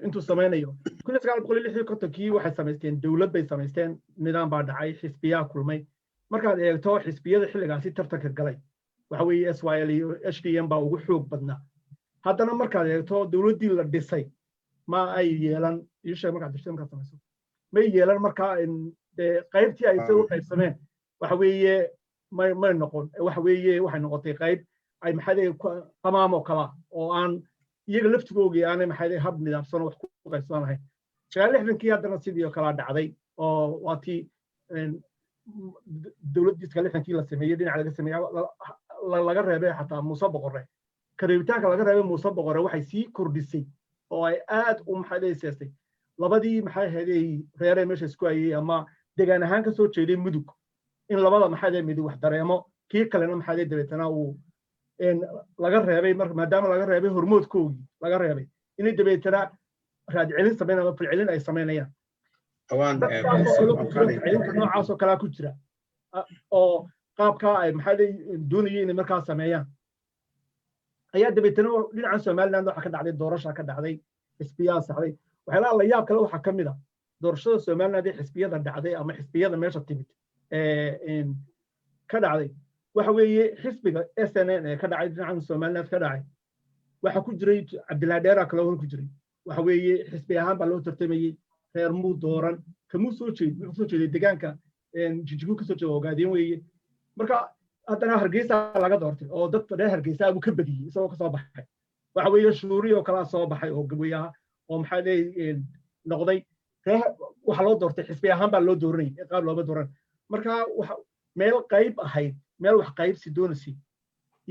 intuu samaynayo 1956 waxay samaysteen dawlad bay samaysteen nidaam baa dhacay xisbiyaa kulmay markaad eegto xisbiyada xilligaasi tartanka galay waxa weeye SYL iyo HDM baa ugu xoog badnaa haddana markaad eegto dawladdii la dhisay ma ay yeelan isha markaad dhisay markaad samayso ma yeelan markaa qaybtii ay soo qaybsameen waxa weeye may noqon waxa weeye waxay noqotay qayb ay maxaa qamaamo kala oo aan iyaga laftigooga aanay maxaa hab nidaamsan wax ku qaybsanahay 60kii haddana sidii kala dhacday oo waatii dawladdii 60kii la sameeyay dhinaca laga sameeyay laga reebay xataa Muuse Boqorre kareebitaanka laga reebay Muuse Boqorre waxay sii kordhisay oo ay aad u maxaa seestay labadii maxaa heeday reere meesha isku ayay ama deegaan ahaan ka soo jeeday mudug in labada maxaa mid wax dareemo kii kalena maxaa dabeetana uu laga reebay maadaama laga reebay hormoodkoogii laga reebay inay dabeetana raad celin sameeyaan ama fil celin ay sameeyaan noocaas oo kala ku jira oo qaabka ay maxaa doonayeen inay markaa sameeyaan ayaa dabeetana dhinaca Soomaaliland waxa ka dhacday doorasho ka dhacday xisbiyaa saxday waxyaalaha la yaab kale waxa kamid ah doorashada Soomaaliland ee xisbiyada dhacday ama xisbiyada meesha timid ka dhacday waxa weeye xisbiga SNN ee ka dhacay dhinaca Soomaaliland ka dhacay waxa ku jiray Cabdilaahi Dheera kale oo ku jiray waxa weeye xisbi ahaan baa loo tartamayey reer muu dooran kamuu soo jeeday deegaanka jijigu ka soo jeeda ogaadeen weeye marka haddana hargeysa laga doortay oo dadka reer hargeysa buu ka badiyey isagoo kasoo baxay waxa weeye shuuri oo kalaa soo baxay oo gabayaha oo maxaa leeyahay noqday waxa loo doortay xisbi ahaan baa loo dooranayay qaab looma dooran marka meel qayb ahayd meel wax qaybsi doonaysa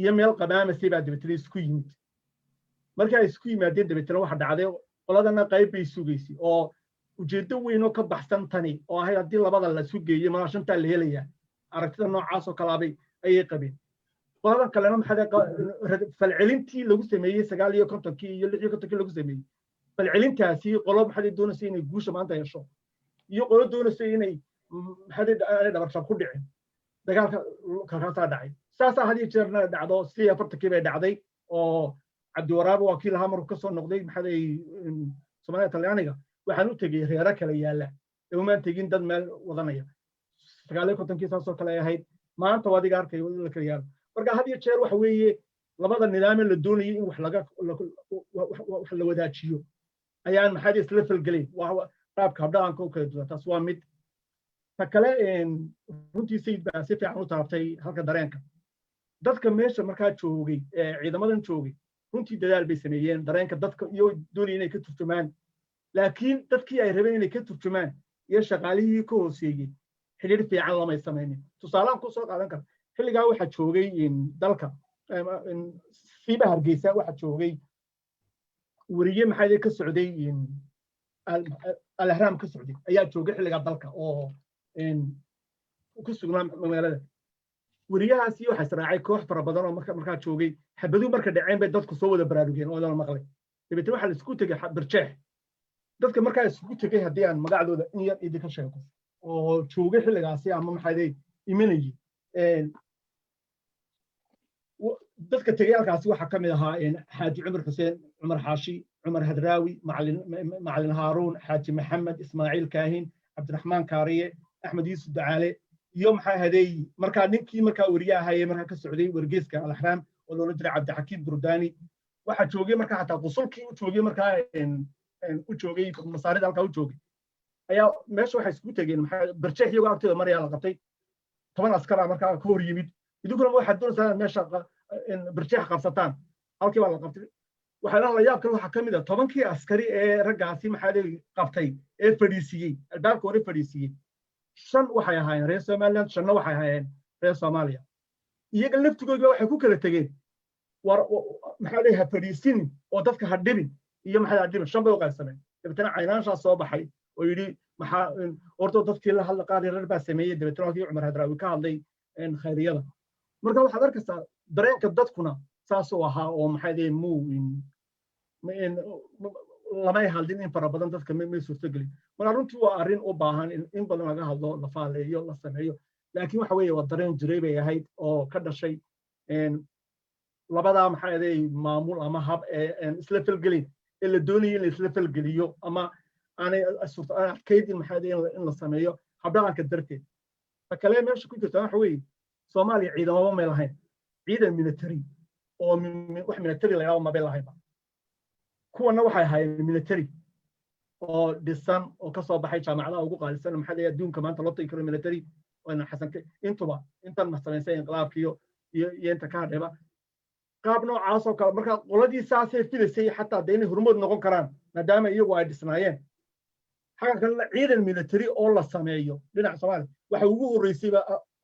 iyo meel qadaamasi baa dabeetana isku yimid marka ay isku yimaadeen dabeetana waxa dhacday qoladana qayb bay sugaysay oo ujeedo weyn oo ka baxsan tani oo ahayd haddii labada la isu geeyo ma shantaa la helayaa aragtida noocaas oo kalaabay ayay qabeen qoladan kalena maxaa falcelintii lagu sameeyey 59 iyo 56 lagu sameeyey falcelintaasi qolo maxaa doonaysa inay guusha maanta yeesho iyo qolo doonaysa inay maxaa dhabarshab ku dhicin dagaalka kalkaasaa dhacay saasaa hadii jeerna dhacdo 40 bay dhacday oo cabdiwaraab waa kii lahaa markuu kasoo noqday maxaa Soomaaliya Talyaaniga waxaan u tegay reero kala yaala uma tegin dad meel wadanaya 59 saasoo kale ahayd maanta waa adiga arkay la kala yaala marka hadii jeer waxa weeye labada nidaam la doonayay in wax la wadaajiyo ayaan maxaa isla falgalay waa qaabka habdhaanka oo kala duwan taas waa mid ta kale runtii sayid baa si fiican u taabtay halka dareenka dadka meesha markaa joogay ciidamadan joogay runtii dadaal bay sameeyeen dareenka dadka iyo doonayeen inay ka turjumaan laakiin dadkii ay rabeen inay ka turjumaan iyo shaqaalihii ka hooseeyay xiriir fiican lama sameeyeen tusaalaan ku soo qaadan kara xilligaa waxa joogay dalka siiba hargeysa waxa joogay wariye maxay ka socday al-ahram ka socday ayaa joogay xilligaa dalka oo ku sugnaa magaalada wariyahaasi waxa israacay koox fara badan oo markaa joogay xabadu marka dhaceen bay dadku soo wada baraarugeen oo la maqlay dabeetana waxa la isku tagay barjeex dadka markaa isku tagay haddii aan magacdooda in yar idinka sheego oo joogay xilligaasi ama maxay imanayay dadka tagay halkaasi waxa kamid ahaa xaaji cumar xuseen cumar xaashi cumar hadraawi macalin haaruun xaaji maxamed ismaaciil kaahin cabdiraxmaan kaariye axmed yuusuf dacaale iyo maxaa haday markaa ninkii markaa wariye ahaayee markaa ka socday wargeyska al-ahram oo loola jiray cabdixakiim burdaani waxaa joogay markaa xataa qusulkii u joogay markaa u joogay masaarida halkaa u joogay ayaa meesha waxay isku tegeen maxaa barjeex iyagoo agteeda maryaa la qabtay 10 askara markaa ka hor yimid idinkuna waxaad doonaysaa meesha barjeex qabsataan halkii baa la qabtay waxaa la yaab kale waxa kamid ah 10kii askari ee raggaasi maxaa qabtay ee fadhiisiyey albaabka hore fadhiisiyey 5 waxay ahaayeen reer Soomaaliland 5 waxay ahaayeen reer Soomaaliya iyaga laftigooda waxay ku kala tageen war maxaa fadhiisin oo dadka ha dhibin iyo maxaa dhibin 5 bay u qaybsameen dabeetana caynaansha soo baxay oo yiri maxaa ordo dadkii la hadla qaar reer baa sameeyay dabeetana kii Cumar Hadraawi ka hadlay khayriyada marka waxaad arkaysaa dareenka dadkuna saas oo ahaa oo maxaa lama hadlin in fara badan dadka ma suurtagelin marka runtii waa arrin u baahan in badan laga hadlo la faaleeyo la sameeyo laakiin waxa weeye waa dareen jiray bay ahayd oo ka dhashay labada maxaa maamul ama hab isla falgelin ee la doonayay in la isla falgeliyo ama aanay kaydin maxaa in la sameeyo habdhaanka darteed ta kale meesha ku jirta waxa weeye Soomaaliya ciidamada ma lahayn ciidan military oo wax military la yaabo ma lahayn kuwana waxay ahaayeen military oo dhisan oo ka soo baxay jaamacadaha ugu qaalisan maxaa adduunka maanta loo tagi karo military oo xasan intuba intan ma sameysay inqilaabkiyo iyo inta ka hadheba qaab noocaas oo kale marka qoladii saasay filisay xataa deynay hormood noqon karaan maadaama iyagu ay dhisnaayeen xagan kale ciidan military oo la sameeyo dhinaca Soomaaliya waxa ugu horeysay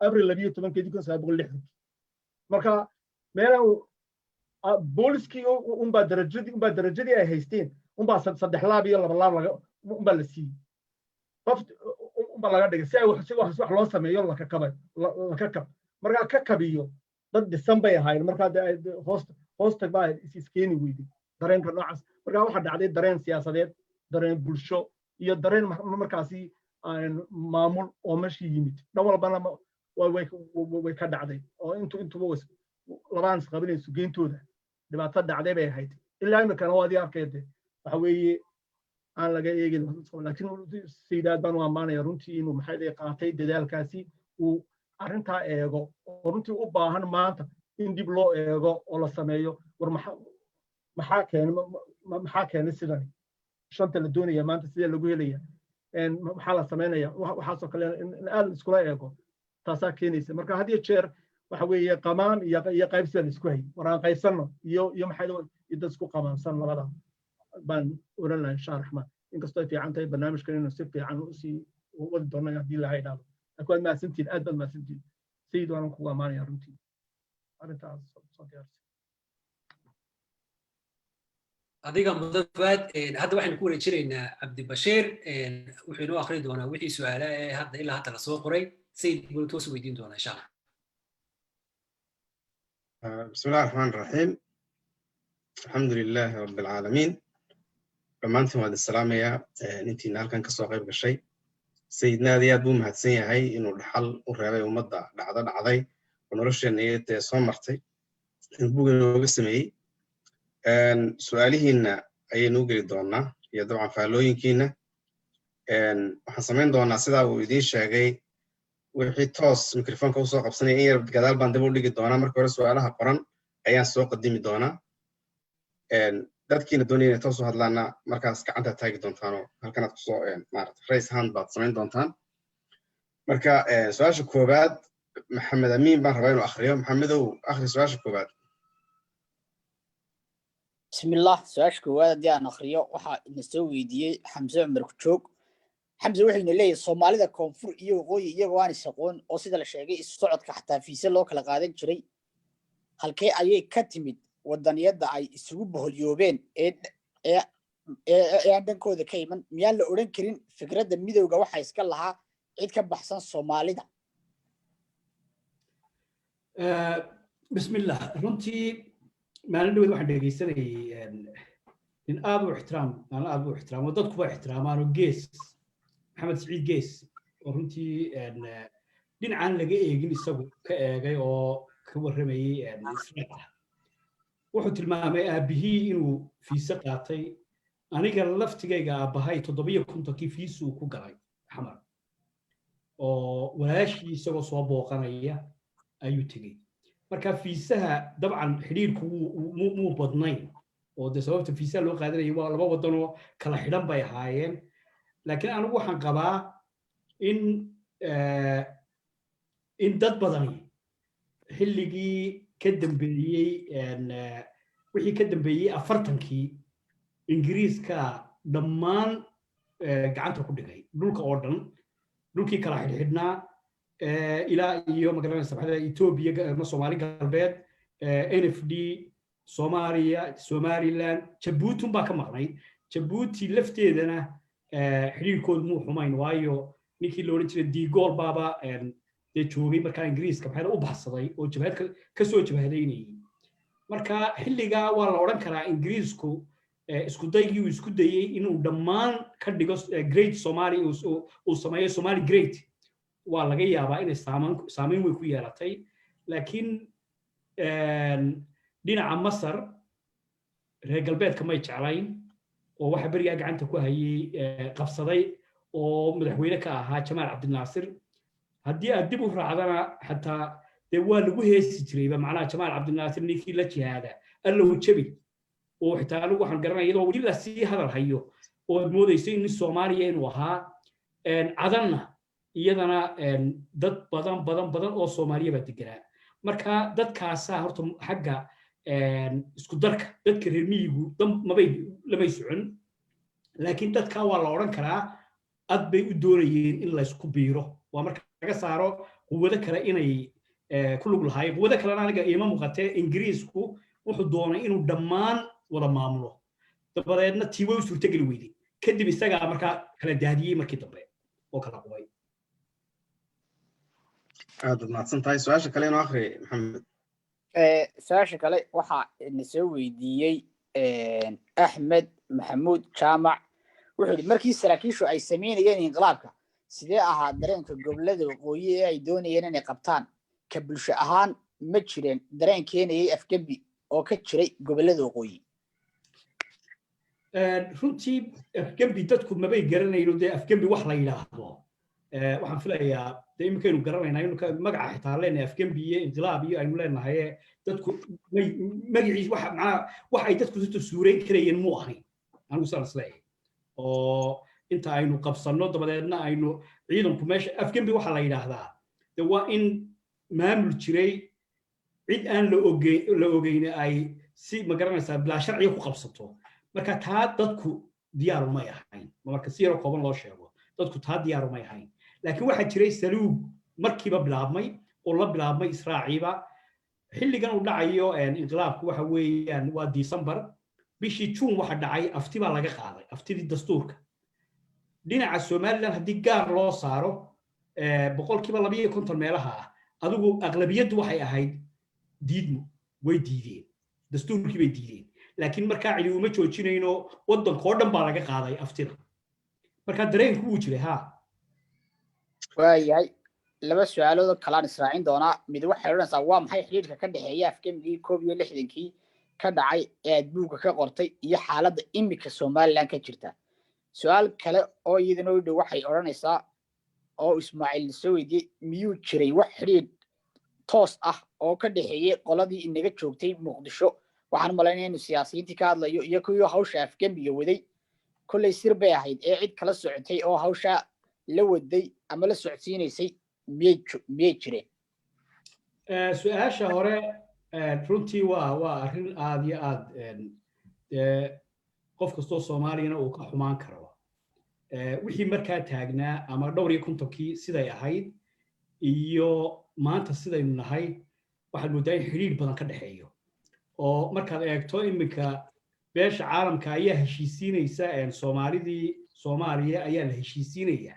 Abriil 12 marka meelaha booliskii unbaa darajadii ay haysteen unbaa 3 laab iyo 2 laab unbaa la siiyey qof unbaa laga dhigay si ay wax loo sameeyo la kakab markaa ka kabiyo dad dhisan bay ahaayeen markaa hoosta baa iskeeni weyday dareenka noocaas markaa waxaa dhacday dareen siyaasadeed dareen bulsho iyo dareen markaasi maamul oo meeshii yimid dhan walbana way ka dhacday oo intuba labaan isqabinayso geentooda dhibaato dhacday bay ahayd ilaa imikana waa adii arkayde waxa weeye aan laga eegin laakiin saydaad baan u ammaanaya runtii inuu maxaa qaatay dadaalkaasi uu arrintaa eego oo runtii u baahan maanta in dib loo eego oo la sameeyo war maxaa keenay sidan shanta la doonaya maanta sidee lagu helaya maxaa la samaynaya waxaasoo kale in aad iskula eego taasaa keenaysa marka had iyo jeer waxa weeye qamaan iyo qaybsiga la isku hay war aan qaybsanno iyo maxay dad isku qamaansan labada baan oran lahaa insha raxmaan inkastoo ay fiican tahay barnaamijkan inuu si fiican usii wadi doono haddii laha idhaahdo laakiin waad mahadsantihin aad baad mahadsantihin sayid waanan kugu ammaanaya runtii arrintaas soo diyaarsa adiga mudan fuaad hadda waxaynu ku wareejinaynaa cabdibashiir wuxuu inoo akhri doonaa wixii su-aala ee hadda ilaa hadda lasoo qoray sayid buu toos weydiin doonaa insha allah بسم الله الرحمن الرحيم الحمد لله رب العالمين dhammaantiin waad islaamaya intiina halkan kasoo qayb gashay sayidna aad iyo aad buu mahadsan yahay inuu dhaxal u reebay ummadda dhacday oo nolosheena iyadee soo martay in buug inooga sameeyey su-aalihiinna ayaynu u geli doonaa iyo dabcan faallooyinkiina waxaan samayn doonaa sidaa uu idiin sheegay wixii toos mikrofoonka usoo qabsanaya in yar gadaal baan dib u dhigi doonaa marka hore su-aalaha qoran ayaan soo qadimi doonaa dadkiina doonaya inay toos u hadlaana markaas gacanta taagi doontaanoo halkanaad kusoo maarata raise hand baad samayn doontaan marka su-aasha koowaad maxamed amiin baan rabaa inuu akhriyo maxamedow akhri su-aasha koowaad bismillah su-aasha koowaad haddii aan akhriyo waxaa ina soo weydiiyey xamse cumar kujoog xamse wuxuuna leeyahay soomaalida koonfur iyo waqooyi iyagoo aan is-aqoon oo sida la sheegay isu socodka xataa fiise loo kala qaadan jiray halkee ayay ka timid wadaniyadda ay isugu boholyoobeen ee aan dhankooda ka iman miyaan la odhan karin fikradda midowga waxa iska lahaa cid ka baxsan soomaalida bismillah runtii maalin dhaweed waxaan dhegaysanayay nin aad u ixtiraamo dadkuba ixtiraamaanoo gees maxamed siciid gees oo runtii dhinacaan laga eegin isagu ka eegay oo ka warramayey israel wuxuu tilmaamay aabbihii inuu fiise qaatay aniga laftigayga aabbahay 750 fiise uu ku galay xamar oo walaashii isagoo soo booqanaya ayuu tegey marka fiisaha dabcan xidhiirku muu badnayn oo de sababta fiisaha loo qaadanayay waa laba wadanoo kala xidhan bay ahaayeen laakiin anigu waxaan qabaa in dad badani xilligii ka dambeeyey wixii ka dambeeyey 40kii ingiriiska dhammaan gacanta ku dhigay dhulka oo dhan dhulkii kala xidhxidhnaa ilaa iyo magaranaysa saxda Ethiopia ama Soomaali galbeed NFD Soomaaliya Somaliland Djibouti baa ka maqnay Djibouti lafteedana xiriirkoodu muu xumayn waayo ninkii la oran jiray Digool baaba ee joogay markaa ingiriiska maxay u baxsaday oo jabhad ka soo jabhadaynayay marka xilliga waa la oran karaa ingiriisku isku daygii isku dayay inuu dhammaan ka dhigo great Somali uu sameeyo Somali great waa laga yaabaa inay saameyn way ku yeelatay laakiin dhinaca Masar reer galbeedka may jeclayn oo waxa bariga gacanta ku hayay qabsaday oo madaxweyne ka ahaa Jamaal Cabdinaasir haddii aad dib u raacdana xataa dee waa lagu heesi jirayba macnaha Jamaal Cabdinaasir ninkii la jihaada alla uu jabi oo xitaa anigu waxaan garanaya iyadoo weli la sii hadal hayo oo moodaysay in Soomaaliya inuu ahaa cadanna iyadana dad badan oo Soomaaliya baa deganaa marka dadkaasa horta xagga isku darka dadka reer miyigu lamay socon laakiin dadka waa la oran karaa ad bay u doonayeen in la isku biiro waa marka laga saaro quwado kale inay ku lug lahaayeen quwado kalena aniga iima muuqatee ingiriisku wuxuu doonay inuu dhammaan wada maamulo dabadeedna tiibo u suurtageli weyday kadib isagaa markaa kala daadiyey markii dambe oo kala qubay aad mahadsan tahay su-aasha kale inoo akhri maxamed su-aasha kale waxaa ina soo weydiiyey axmed maxamuud jaamac wuxuu yidhi markii saraakiishu ay sameynayeen inqilaabka sidee ahaa dareenka gobollada waqooyi ee ay doonayeen inay qabtaan ka bulsho ahaan ma jireen dareen keenayay afgembi oo ka jiray gobollada waqooyi runtii afgembi dadku mabay garanayno dee afgembi wax la yidhaahdo waxaan filayaa dee iminkaynu garanaynaa inu magaca xitaa leenahay afgembi iyo inqilaab iyo aynu leenahay dadku magaciis wax ay dadku suureyn karayeen muu ahayn anigu saan isleeyahay oo inta aynu qabsanno dabadeedna aynu ciidanku meesha afgembi waxaa la yidhaahdaa de waa in maamul jiray cid aan la ogeyn ay si magaranaysaa bilaa sharciga ku qabsato marka taa dadku diyaar umay ahayn marka si yaro kooban loo sheego dadku taa diyaar umay ahayn laakiin waxaa jiray saluug markiiba bilaabmay oo la bilaabmay israaciiba xilligan uu dhacayo inqilaabku waxa weeyaan waa December bishii June waxa dhacay afti baa laga qaaday aftidii dastuurka dhinaca Somaliland haddii gaar loo saaro boqolkiiba 250 meelaha ah adigu aqlabiyadu waxay ahayd diidmo way diideen dastuurkii bay diideen laakiin markaa cili uma joojinayno waddankoo dhan baa laga qaaday aftida marka dareenku wuu jiray ha waayahay laba su'aalood kalaan israacin doonaa mid waxay odhanaysaa waa maxay xiriirka ka dhexeeya afgemigii 1961kii ka dhacay ee aad buugga ka qortay iyo xaaladda imika Somaliland ka jirta su'aal kale oo iyadana u dhow waxay odhanaysaa oo Ismaaciil soo weydiiyey miyuu jiray wax xiriir toos ah oo ka dhexeeyay qoladii inaga joogtay Muqdisho waxaan malaynayaa in siyaasiyiintii ka hadlayo iyo kuwii hawsha afgembiga waday kullay sir bay ahayd ee cid kala socotay oo hawsha la waday ama la socodsiinaysay miyay jireen su'aasha hore runtii waa arrin aad iyo aad qof kastoo Soomaaliyana uu ka xumaan karo wixii markaa taagnaa ama dhowr iyo kontonkii siday ahayd iyo maanta sidaynu nahay waxaad moodaa in xiriir badan ka dhexeeyo oo markaad eegto iminka beesha caalamka ayaa heshiisiinaysa Soomaaliya ayaa la heshiisiinaya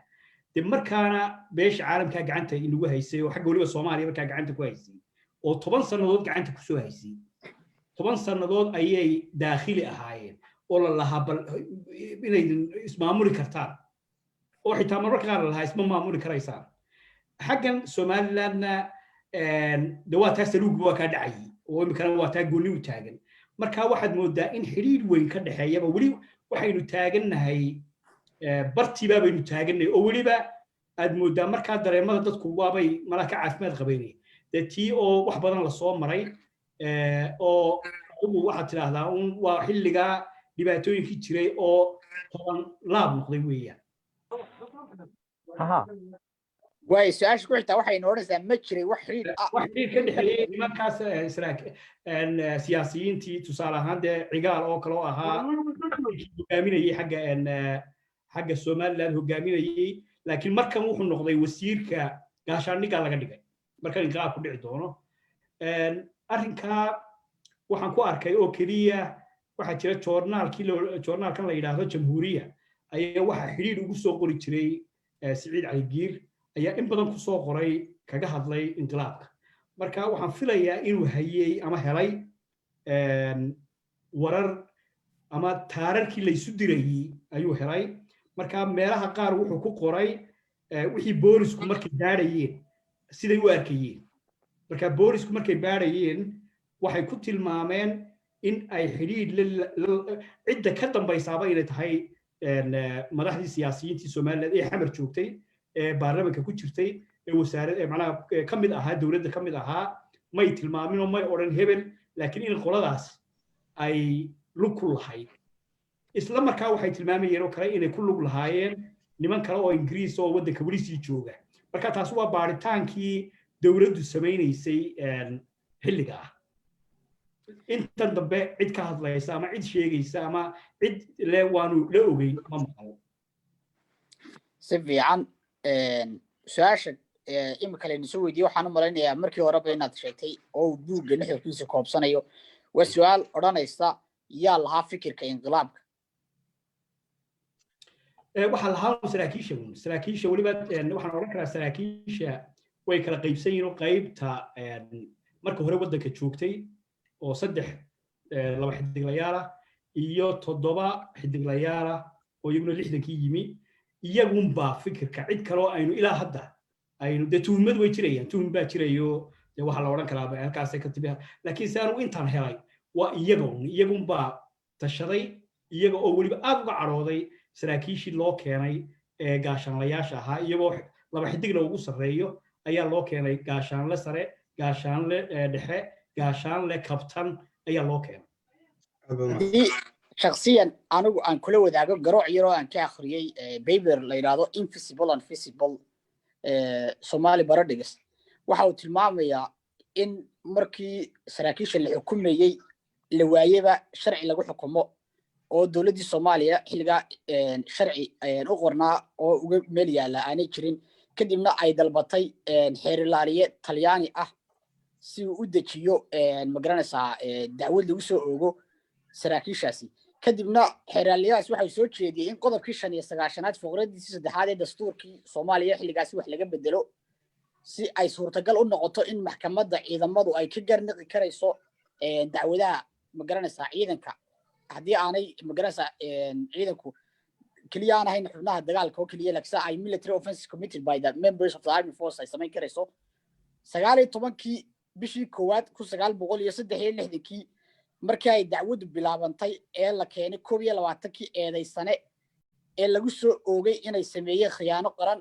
de markaana beesha caalamka gacanta inagu haysay oo xagga waliba Soomaaliya markaa gacanta ku haysay oo 10 sanadood gacanta ku soo haysay 10 sanadood ayay daakhili ahaayeen oo la lahaa bal inay ismaamuli kartaan oo xitaa mararka qaar la lahaa isma maamuli karaysaan xaggan Somalilandna dawaataa saluug waa ka dhacay oo imikana waa taa gooni u taagan marka waxaad moodaa in xiriir weyn ka dhexeeyaba wali waxaynu taagannahay bartiba baynu taagannahay oo waliba aad moodaa markaa dareemada dadku waabay malaka caafimaad qabeynay tii oo wax badan la soo maray oo waxaad tidhaahdaa waa xilligaa dhibaatooyinkii jiray oo toban laab noqday weeyaan واي سؤال كل حتى واحد ينورس ما تشري وحرير وحرير كده حلي مركز إسراك إن سياسيين تصار هذا عقال أو كلو أها هجامين يجي حاجة الصومال لأنه هجامين يجي لكن مركز مو النقطة وسير كعشان نقال لقى مركز إنقاذ كل عدونه أرنكا وحنكو أركي أو كريه واحد شرى جورنال كان لا يلاقيه جمهورية أي واحد حرير وقصو قري شري سعيد علي جير ayaa in badan ku soo qoray kaga hadlay inqilaabka marka waxaan filayaa inuu hayay ama helay warar ama taararkii la isu dirayay ayuu helay marka meelaha qaar wuxuu ku qoray wixii boolisku markay baarayeen siday u arkayeen marka boolisku markay baarayeen waxay ku tilmaameen in ay xiriir cidda ka dambaysaaba inay tahay madaxdii siyaasiyiintii Soomaaliyeed ee xamar joogtay baarlamaanka ku jirtay wasaaradda macnaha kamid ahaa dawladda kamid ahaa may tilmaamin oo may oran hebel laakiin in qoladaas ay lug ku lahayd isla markaa waxay tilmaamayeen oo kale inay ku lug lahaayeen niman kale oo Ingiriis oo waddanka wali sii jooga marka taas waa baaritaankii dawladdu samaynaysay xilliga ah intan dambe cid ka hadlaysa ama cid sheegaysa ama cid le waanu la ogeyn ma maqal si fiican su-aasha imika laynu soo weydiiyey waxaan u malaynayaa markii horeba inaad sheegtay oo buugga nuxurkiisa koobsanayo waa su-aal odhanaysa yaa lahaa fikirka inqilaabka waxaa lahaa saraakiisha weliba waxaan odhan karaa saraakiisha way kala qaybsan yihiin oo qaybta marka hore waddanka joogtay oo 3 laba xidiglayaal ah iyo 7 xidiglayaal ah oo iyaguna 60kii yimi iyagun baa fikirka cid kale oo aynu ilaa hadda aynu de tuhmad way jirayaan tuhum baa jirayo de waxa la oran karaa halkaas ka tibiha laakiin saanu intaan helay waa iyagun baa tashaday iyaga oo waliba aad uga carooday saraakiishii loo keenay ee gaashaanlayaasha ahaa iyagoo laba xidigna ugu sareeyo ayaa loo keenay gaashaanle sare gaashaanle dhexe gaashaanle kabtan ayaa loo keenay shakhsiyan anigu aan kula wadaago garooc yaroo aan ka akhriyey paper la yidhaahdo invisible and visible Somali Paradigms waxa uu tilmaamayaa in markii saraakiisha la xukumayay la waayaba sharci lagu xukumo oo dowladda Soomaaliya xilliga sharci u qornaa oo uga meel yaala aanay jirin kadibna ay dalbatay xeer ilaaliye Talyaani ah si uu u dejiyo magaranaysaa dacwad lagu soo oogo saraakiishaasi kadibna xeer ilaaliyaas waxa soo jeediyay in qodobkii 59aad faqradiisa saddexaad ee dastuurkii Soomaaliya xilligaasi wax laga bedelo si ay suurtagal u noqoto in maxkamadda ciidamadu ay ka garnaqi karayso dacwadaha magaranaysaa ciidanka haddii aanay magaranaysaa ciidanku kaliya aan ahayn xubnaha dagaalka oo kaliya laakiin ay military offenses committed by the members of the army force ay samayn karayso 19 bishii koowaad 1963 markii ay dacwadu bilaabantay ee la keenay 21 eedaysane ee lagu soo oogay inay sameeyeen khiyaano qaran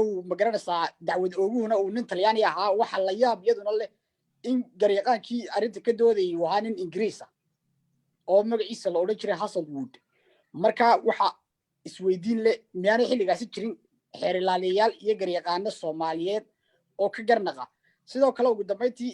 uu magaranaysaa dacwad ooguhuna uu nin Talyaani ahaa waxa la yaab iyaduna leh in garyaqaankii arrinta ka doodayay waa nin Ingiriis ah oo magaciisa la odhan jiray Hasselwood marka waxa isweydiin leh miyaanay xilligaasi jirin xeer ilaaliyayaal iyo garyaqaano Soomaaliyeed oo ka garnaqa sidoo kale ugu dambeyntii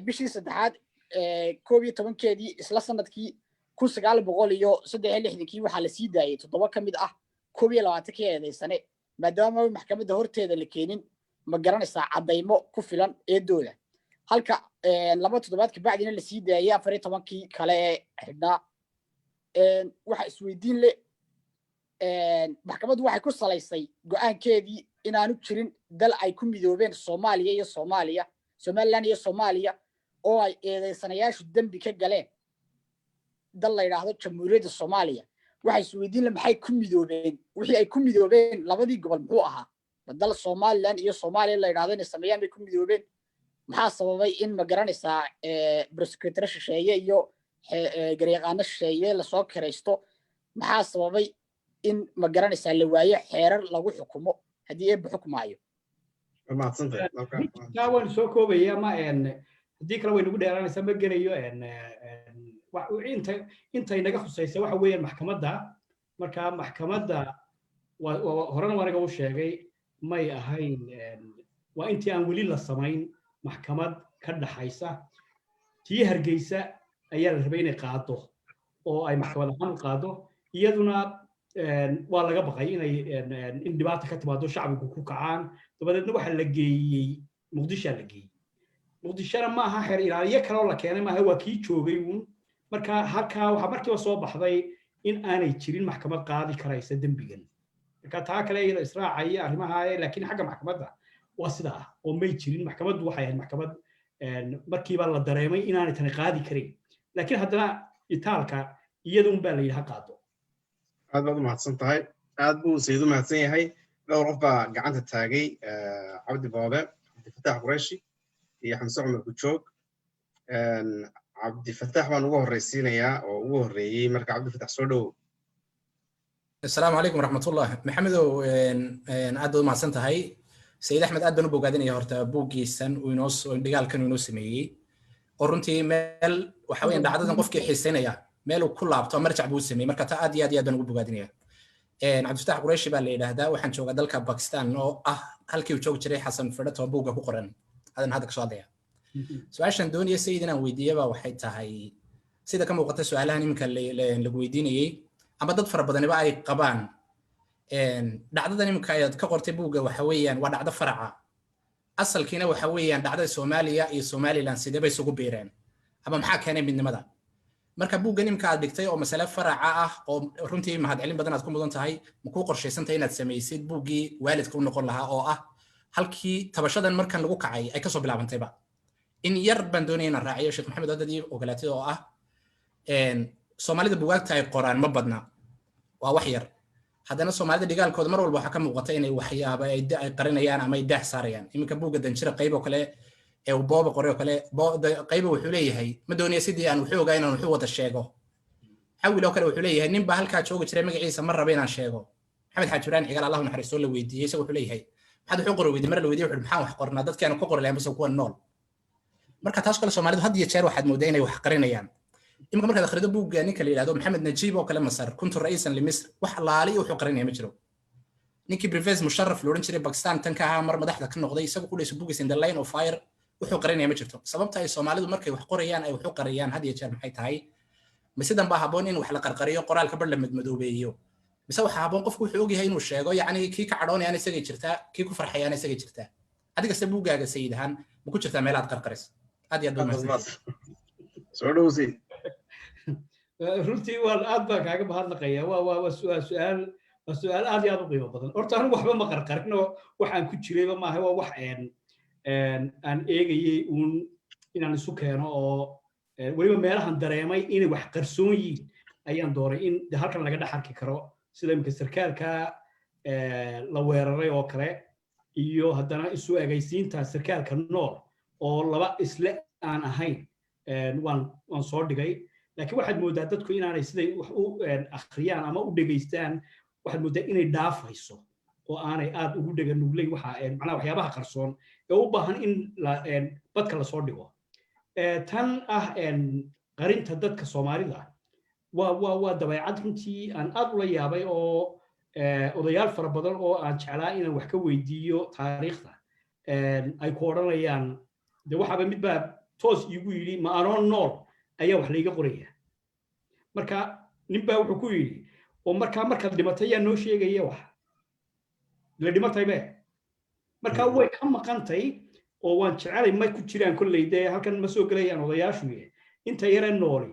bishii saddexaad 11keedii isla sanadkii 1963 waxa la sii daayay 7 ka mid ah 21 eedaysane maadaama maxkamadda horteeda la keenin ma garanaysaa cadaymo ku filan eedooda halka laba toddobaad ka bacdina la sii daayay 14 kale ee xidhnaa waxa isweydiin leh maxkamaddu waxay ku salaysay go'aankeedii inaanu jirin dal ay ku midoobeen Soomaaliya iyo Somaliland iyo Soomaaliya oo ay eedeysanayaashu dambi ka galeen dal la yiraahdo Jamhuuriyadda Soomaaliya waxay isweydiin leh maxay ku midoobeen wixii ay ku midoobeen labadii gobol muxuu ahaa dal Somaliland iyo Soomaaliya la yiraahdo inay sameeyaan bay ku midoobeen maxaa sababay in ma garanaysaa prosecutor shisheeye iyo garyaqaano shisheeye la soo kiraysto maxaa sababay in ma garanaysaa la waayo xeerar lagu xukumo haddii ay xukumaayo waan soo koobaya ma haddii kale way nagu dheeraanaysaa ma gelayo inta inaga khusaysa waxa weeyaan maxkamadda marka maxkamadda horena waanaga u sheegay may ahayn waa intii aan weli la samayn maxkamad ka dhaxaysa tii Hargeysa ayaa la rabay inay qaado oo ay maxkamad ahaan u qaado iyaduna waa laga baqay inay in dhibaato ka timaado shacbigu ku kacaan dabadeedna waxa la geeyay Muqdisho la geeyay Muqdishona ma aha xeer ilaaliye kale oo la keenay ma aha waa kii joogay marka halkaa waxa markiiba soo baxday in aanay jirin maxkamad qaadi karaysa dambigan marka taa kale iyada israacaya arrimaha laakiin xagga maxkamadda waa sidaa oo may jirin maxkamaddu waxay ahayd maxkamad markiiba la dareemay inaanay tan qaadi karin laakiin haddana itaalka iyada un baa la yidhaha qaado aad baad u mahadsan tahay aad buu sayid u mahadsan yahay dhowr qof baa gacanta taagay cabdi boobe cabdifataax qurayshi iyo xamse cumar kujoog cabdifataax baan ugu horreysiinayaa oo ugu horreeyey marka cabdifataax soo dhowow السلام عليكم ورحمة الله محمد أدو ما سنت هاي سيد أحمد أدنو بوجادين يا هرتا بوجي سن وينوس ودجال كانوا ينوس مي قرنتي مال وحاولين بعدد نقف كي حسينا يا ماله كل عبطة مرجع بوسمي مركز أدي أدنو بوجادين يا عبد الفتاح قريشي باللي هذا وحن شو قدلك باكستان إنه هل كي وشوك تري حسن فردته بوجا قرن هذا كسؤال ده سؤال شن دون يا سيدنا ويديه وحيتها هاي سيدا كم وقت سؤالها يمكن اللي ويديني ama dad fara badan ay qabaan dhacdadan imka ay ka qortay buuga waxa weeyaan waa dhacdo faraca asalkiina waxa weeyaan dhacdada Soomaaliya iyo Somaliland sidee bay isugu beereen ama maxaa keenay midnimada marka buugan imka aad dhigtay oo mas'ala faraca ah oo runtii mahad celin badan aad ku mudan tahay ma ku qorshaysantahay inaad sameeysid buugii waalidka u noqon lahaa oo ah halkii tabashadan markan lagu kacay ay ka soo bilaabantayba in yar baan doonayna raaciyo Sheekh Maxamed Wadadii ogolaatay oo ah Soomaalida buugaagta ay qoraan ma badna waa wax yar haddana Soomaalida dhigaalkooda mar walba waxa ka muuqata inay waxyaabo ay qarinayaan ama ay daah saarayaan iminka buugga danjira qayb oo kale ee uu booba qoray oo kale qayb wuxuu leeyahay ma doonaya sidii aan wuxuu ogaa inaan wuxuu wada sheego xawil oo kale wuxuu leeyahay ninba halka jooga jiray magaciisa mar raba inaan sheego Maxamed Xaajiraan cigal Allah naxariisto la weydiiyay isagu wuxuu leeyahay maxaad wuxuu qoray weydiiyay mar la weydiiyay wuxuu maxaan wax qornaa dadkana ku qoray lahayn bas kuwa nool marka taas kale Soomaalidu had iyo jeer waxaad moodaa inay wax qarinayaan imika markaad akhrido buugga ninka la yidhahdo maxamed najiib oo kale masar kuntu ra'iisan limisr wax laali wuxuu qarinaya ma jiro ninkii Pervez Musharraf loo oran jiray Pakistan tan ka ahaa mar madaxda ka noqday isagu ku dhayso buuggiisa in the line of fire wuxuu qarinaya ma jirto sababta ay Soomaalidu markay wax qorayaan ay wax u qariyaan had iyo jeer maxay tahay masidan baa haboon in wax la qarqariyo qoraalka bar la madmadoobeeyo mise waxa haboon qofku wuxuu og yahay inuu sheego yacni kii ka cadhoonayaan isaga jirtaa kii ku farxayaan isaga jirtaa adiga se buuggaaga sayidahan ma ku jirtaa meelaad qarqaris aad iyo aad soo dhowsi runtii waan aad baan kaaga mahadnaqayaa waa su'aal aad iyo aad u qiimo badan horta anigu waxba ma qarqarino waxaan ku jirayba maaha waa wax aan eegayay uun inaan isu keeno oo weliba meelahan dareemay inay wax qarsoon yihiin ayaan doonay in halkan laga dhex arki karo sida imika sarkaalka la weeraray oo kale iyo haddana isu egaysiinta sarkaalka nool oo laba isle aan ahayn waan soo dhigay laakiin waxaad moodaa dadku inaanay siday wax u akhriyaan ama u dhegaystaan waxaad moodaa inay dhaafayso oo aanay aad ugu dheganuglayn waxa macnaha waxyaabaha qarsoon ee u baahan in badka lasoo dhigo tan ah qarinta dadka Soomaalida waa dabeecad runtii aan aad ula yaabay oo odayaal fara badan oo aan jeclaa inaan wax ka weydiiyo taariikhda ay ku odhanayaan de waxaaba mid baa toos iigu yidhi ma anoo nool ayaa wax layga qoraya marka nin baa wuxuu ku yidhi oo markaad dhimatay yaa noo sheegaya wax la dhimatay be marka way ka maqantay oo waan jecelay ma ku jiraan kolley dee halkan ma soo gelayaan odayaashu inta yare nooli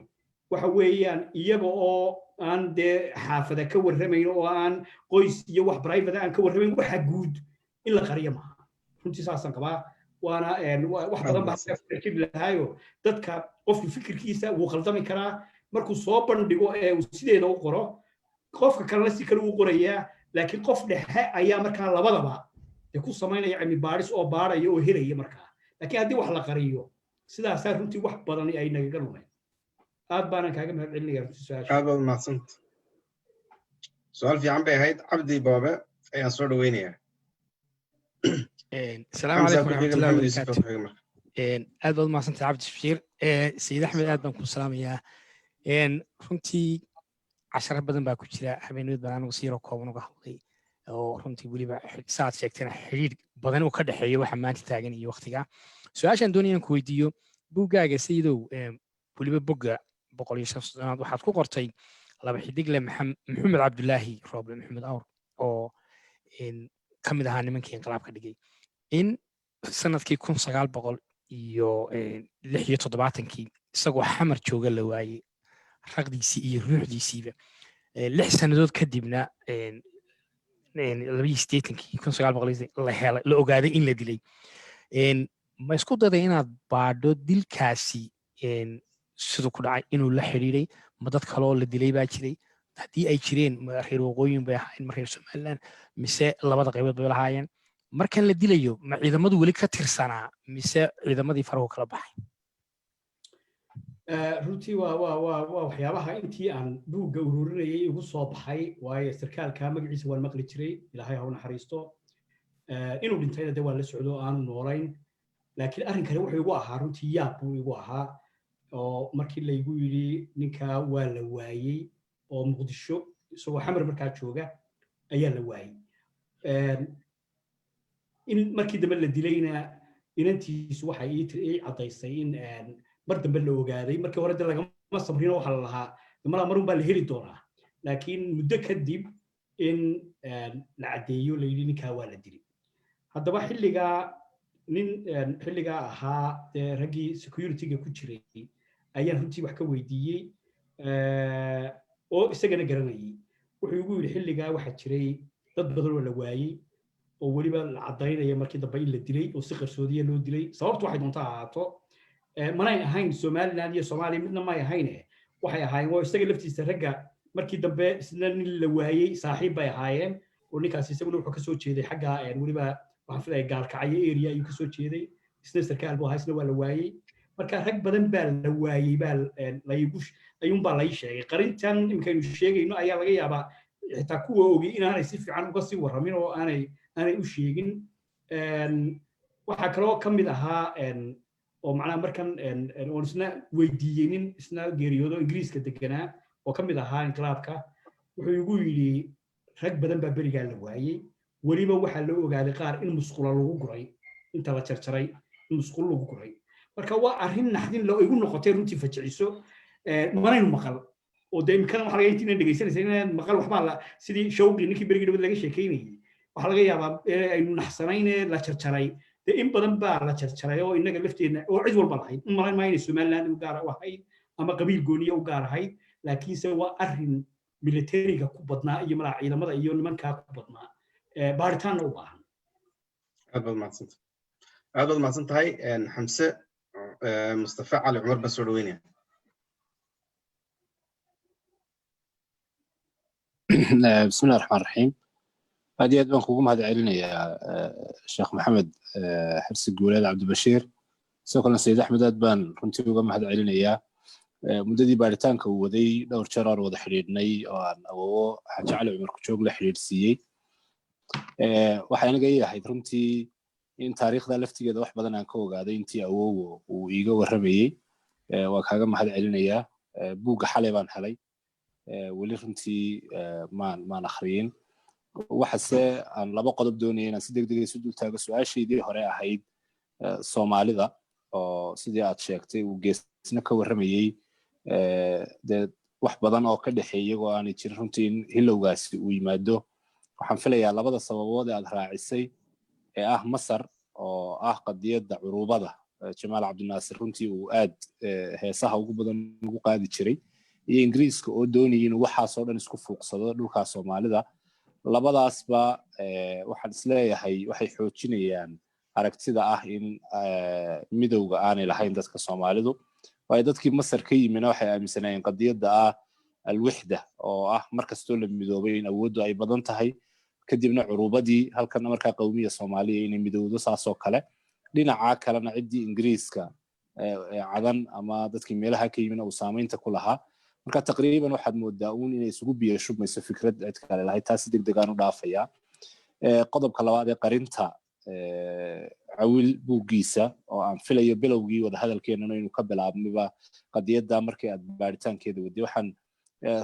waxa weeyaan iyaga oo aan dee xaafada ka warramayn oo aan qoys iyo wax private aan ka warramayn waxa guud in la qariyo maaha runtii saasaan qabaa waana wax badan baa fikir lahaayo dadka qofku fikirkiisa wuu qaldami karaa markuu soo bandhigo ee uu sideeda u qoro qofka kalena si kale uu qorayaa laakiin qof dhexe ayaa markaa labadaba ku samaynaya cilmi baaris oo baaraya oo helaya markaa laakiin haddii wax la qariyo sidaasaa runtii wax badan ay nagaga lumeen aad baanan kaaga mahadcelinayaa runtii su-aasha aad baad umahadsanta su-aal fiican bay ahayd cabdi boobe ayaan soo dhaweynayaa السلام عليكم ورحمة الله وبركاته. aad baad umahadsantay cabdi shafiir sayid axmed aad baan ku salaamayaa runtii casharo badan baa ku jira habeenimid baan anigu si yaroo kooban uga hadlay oo runtii weliba saaad sheegtayna xiriir badan uu ka dhexeeyo waxa maanta taagan iyo waqtiga su-aashaan doonaya inaan ku weydiiyo buuggaaga sayidow weliba bogga 105 waxaad ku qortay laba xidigle maxamed cabdulaahi rooble maxamed awr oo ka mid ahaa nimankii inqilaabka dhigay in sanadkii 1976 isagoo xamar jooga la waayey raqdiisii iyo ruuxdiisiiba 6 sannadood kadibna 1982 la ogaaday in la dilay ma isku daday inaad baadho dilkaasi siduu ku dhacay inuu la xiriiray ma dad kaloo la dilay baa jiray haddii ay jireen reer waqooyin bay ahaayeen ma reer Somaliland mise labada qaybood bay lahaayeen markan la dilayo ma ciidamadu weli ka tirsanaa mise ciidamadii farahu kala baxay runtii waa waxyaabaha intii aan buugga ururinayay ugu soo baxay waayo sarkaalka magaciisa waan maqli jiray ilaahay ha u naxariisto inuu dhintayna dee waan la socdo aanu noolayn laakiin arrin kale wuxuu igu ahaa runtii yaab buu igu ahaa oo markii laygu yidhi ninkaa waa la waayey oo muqdisho isagoo xamar markaa jooga ayaa la waayey in markii dambe la dilayna inantiisu waxay ii caddaysay in mar dambe la ogaaday markii hore dee lagama sabrino waxa la lahaa malaa marun baa la heli doonaa laakiin muddo kadib in la caddeeyo la yidhi ninkaa waa la dilay haddaba xilligaa ahaa raggii security-ga ku jiray ayaan runtii wax ka weydiiyey oo isagana garanayay wuxuu igu yidhi xilligaa waxaa jiray dad badan oo la waayey oo weliba la caddaynaya markii dambe in la dilay oo si qarsoodiya loo dilay sababtu waxay doonta ahaato manay ahayn Somaliland iyo Soomaaliya midna may ahayn waxay ahaayeen oo isaga laftiisa ragga markii dambe isna nin la waayey saaxiib bay ahaayeen oo ninkaas isaguna wuxuu ka soo jeeday xagga weliba waxaan filayaa gaalkacyo area ayuu ka soo jeeday isna sarkaal buu ahaa isna waa la waayey marka rag badan baa la waayey baa ayuunbaa lai sheegay qarintan imkaynu sheegayno ayaa laga yaabaa xitaa kuwa ogi inaanay si fiican uga sii warramin oo aanay u sheegin waxaa kaloo ka mid ahaa oo macnaha markan oon isna weydiiyeynin isna geeriyoodo ingiriiska deganaa oo ka mid ahaa inqilaabka wuxuu igu yidhi rag badan baa berigaa la waayey weliba waxaa loo ogaaday qaar in musqula lagu guray inta la jarjaray in musqul lagu guray marka waa arrin naxdin loo igu noqotay runtii fajiciso manaynu maqal oo dee imikana waxaa laga intiina dhegaysanaysa inaan maqal waxbaa la sidii shawqii ninkii berigii dhawad laga sheekaynayay waxaa laga yaabaa aynu naxsanayn ee la jarjaray dee in badan baa la jarjaray oo innaga lafteedna oo cid walba lahayd in malayn maa inay somaliland u gaar u ahayd ama qabiil gooniya u gaar ahayd laakiinse waa arrin militariga ku badnaa iyo malaha ciidamada iyo nimankaa ku badnaa baaritaanna u baahan aad baad mahadsan tahay xamse mustafa cali cumar baan soo dhaweynaya بسم الله الرحمن الرحيم هذه أدوان كوكو هذا علينا يا الشيخ محمد حرس الجولاد عبد البشير سوكلنا سيد أحمد أدبان كنت يوم هذا علينا يا مددي بارتان كودي دور شرار وضح حريرني أو حاجة على عمر كشوق لحرير سيء وحين جاي حيث رمتي إن تاريخ ذا لفتي جد واحد بدنا نكوج هذا أنتي أو ويجو الرمي وكذا ما هذا علينا يا بوق حلبان حلي weli runtii maan akhriyin waxase aan laba qodob doonaya inaan si degdeg isu dul taago su-aashaydii hore ahayd soomaalida oo sidii aad sheegtay uu geesna ka warramayey dee wax badan oo ka dhexeeya iyagoo aanay jirin runtii in hilowgaasi uu yimaado waxaan filayaa labada sababood ee aad raacisay ee ah masar oo ah qadiyadda curuubada jamaal cabdinaasir runtii uu aad heesaha ugu badan ugu qaadi jiray iyo ingiriiska oo doonayay inuu waxaasoo dhan isku fuuqsado dhulka Soomaalida labadaasba waxaan isleeyahay waxay xoojinayaan aragtida ah in midowga aanay lahayn dadka Soomaalidu way dadkii Masar ka yimina waxay aaminsanayeen qadiyadda ah alwixda oo ah markastoo la midoobay in awooddu ay badan tahay kadibna curuubadii halkan markaa qowmiga Soomaaliya inay midowdo saasoo kale dhinaca kalena cidii ingiriiska cadan ama dadkii meelaha ka yimina uu saameynta ku lahaa marka taqriiban waxaad moodaa inay isugu biyo shubmayso fikrad cid kale lahayd taas degdeg aan u dhaafaya qodobka labaad ee qarinta cawil buugiisa oo aan filayo bilowgii wada hadalkeena inuu ka bilaabmayba qadiyadda markii aad baaritaankeeda wadday waxaan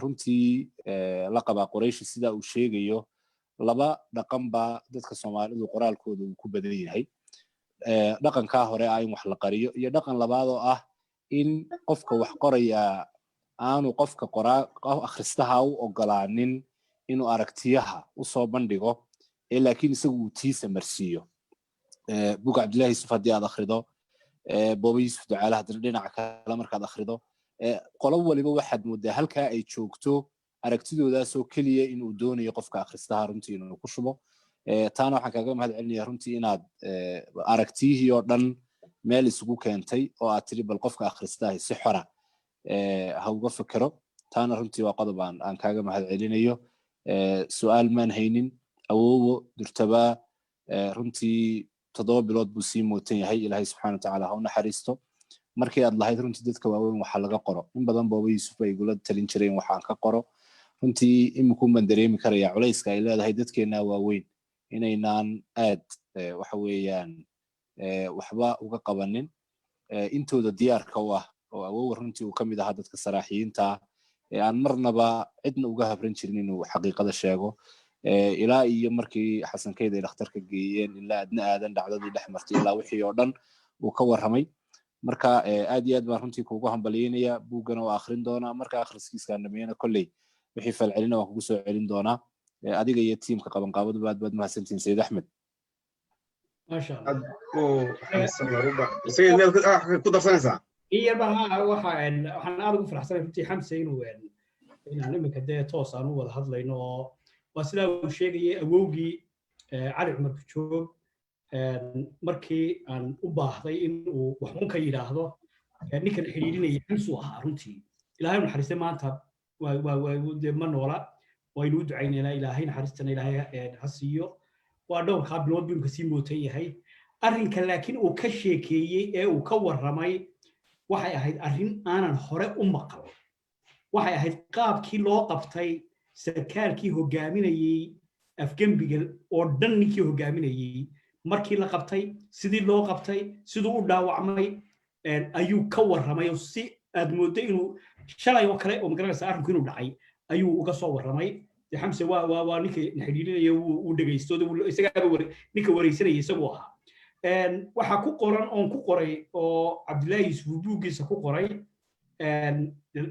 runtii la qabaa Quraysh sida uu sheegayo laba dhaqan baa dadka Soomaalidu qoraalkooda uu ku badan yahay dhaqanka hore ah in wax la qariyo iyo dhaqan labaad oo ah in qofka wax qoraya aanu qofka akhristaha u ogolaanin inuu aragtiyaha u soo bandhigo laakiin isagu uu tiisa marsiiyo buug Cabdullaahi Yusuf haddii aad akhrido Booba Yusuf Ducaale haddii dhinaca kale markaad akhrido qolob waliba waxaad moodaa halkaa ay joogto aragtidoodaasoo keliya inuu doonayo qofka akhristaha runtii inuu ku shubo taana waxaan kaaga mahad celinayaa runtii inaad aragtiyihii oo dhan meel isugu keentay oo aad tiri bal qofka akhristaha si xora ha uga fikiro taana runtii waa qodob aan kaaga mahad celinayo su'aal maan haynin awoowo durtabaa runtii 7 bilood buu sii mootan yahay ilaahay subxaanahu wa tacaala ha u naxariisto markii aad lahayd runtii dadka waaweyn waxa laga qoro in badan Booba Yusuf ay gula talin jireen waxaan ka qoro runtii iminku man dareemi karaya culayska ay leedahay dadkeena waaweyn inaynaan aad waxa weeyaan waxba uga qabanin intooda diyaarka u ah oo awoow runtii uu kamid ahaa dadka saraaxiyiinta aan marnaba cidna uga habran jirin inuu xaqiiqada sheego ilaa iyo markii Xasan Keyd ay dhakhtarka geeyeen ilaa adna aadan dhacdadii dhexmartay ilaa wixii oo dhan uu ka warramay marka aad iyo aad baan runtii kuugu hambalyeynaya buugana waa akhrin doonaa marka akhriskiisa dhameeyana kolley wixii falcelina waan kugu soo celin doonaa adiga iyo tiimka qabanqaabadu baad mahadsantiin Sayid Axmed maasha Allah ku darsanaysaa iyo waxaan aad ugu faraxsanahay runtii Xamse inaan iminka dee toos aan u wada hadlayno oo waa sidaa uu sheegayay awowgii Cali Cumar Joog markii aan u baahday in uu wax un ka yiraahdo ninkan xiriirinaya Xamse ahaa runtii ilaahay u naxariistay maanta waa ma noola waynu u ducaynaynaa ilaahay naxariistana ilaahay ha siiyo waa dhowrkaa bilood buu kasii mootan yahay arrinka laakiin uu ka sheekeeyey ee uu ka warramay waxay ahayd arrin aanan hore u maqal waxay ahayd qaabkii loo qabtay sarkaalkii hogaaminayay afgembiga oo dhan ninkii hogaaminayay markii la qabtay sidii loo qabtay siduu u dhaawacmay ayuu ka warramay oo si aad mooddo inuu shalay oo kale oo magaranaysa arrinku inuu dhacay ayuu uga soo warramay xamse waa ninkii xidhiidhinaya uu dhegaysto isagaaba ninka waraysanaya isagoo ahaa waxaa ku qoran oon ku qoray oo cabdillaahi yuusuf buuggiisa ku qoray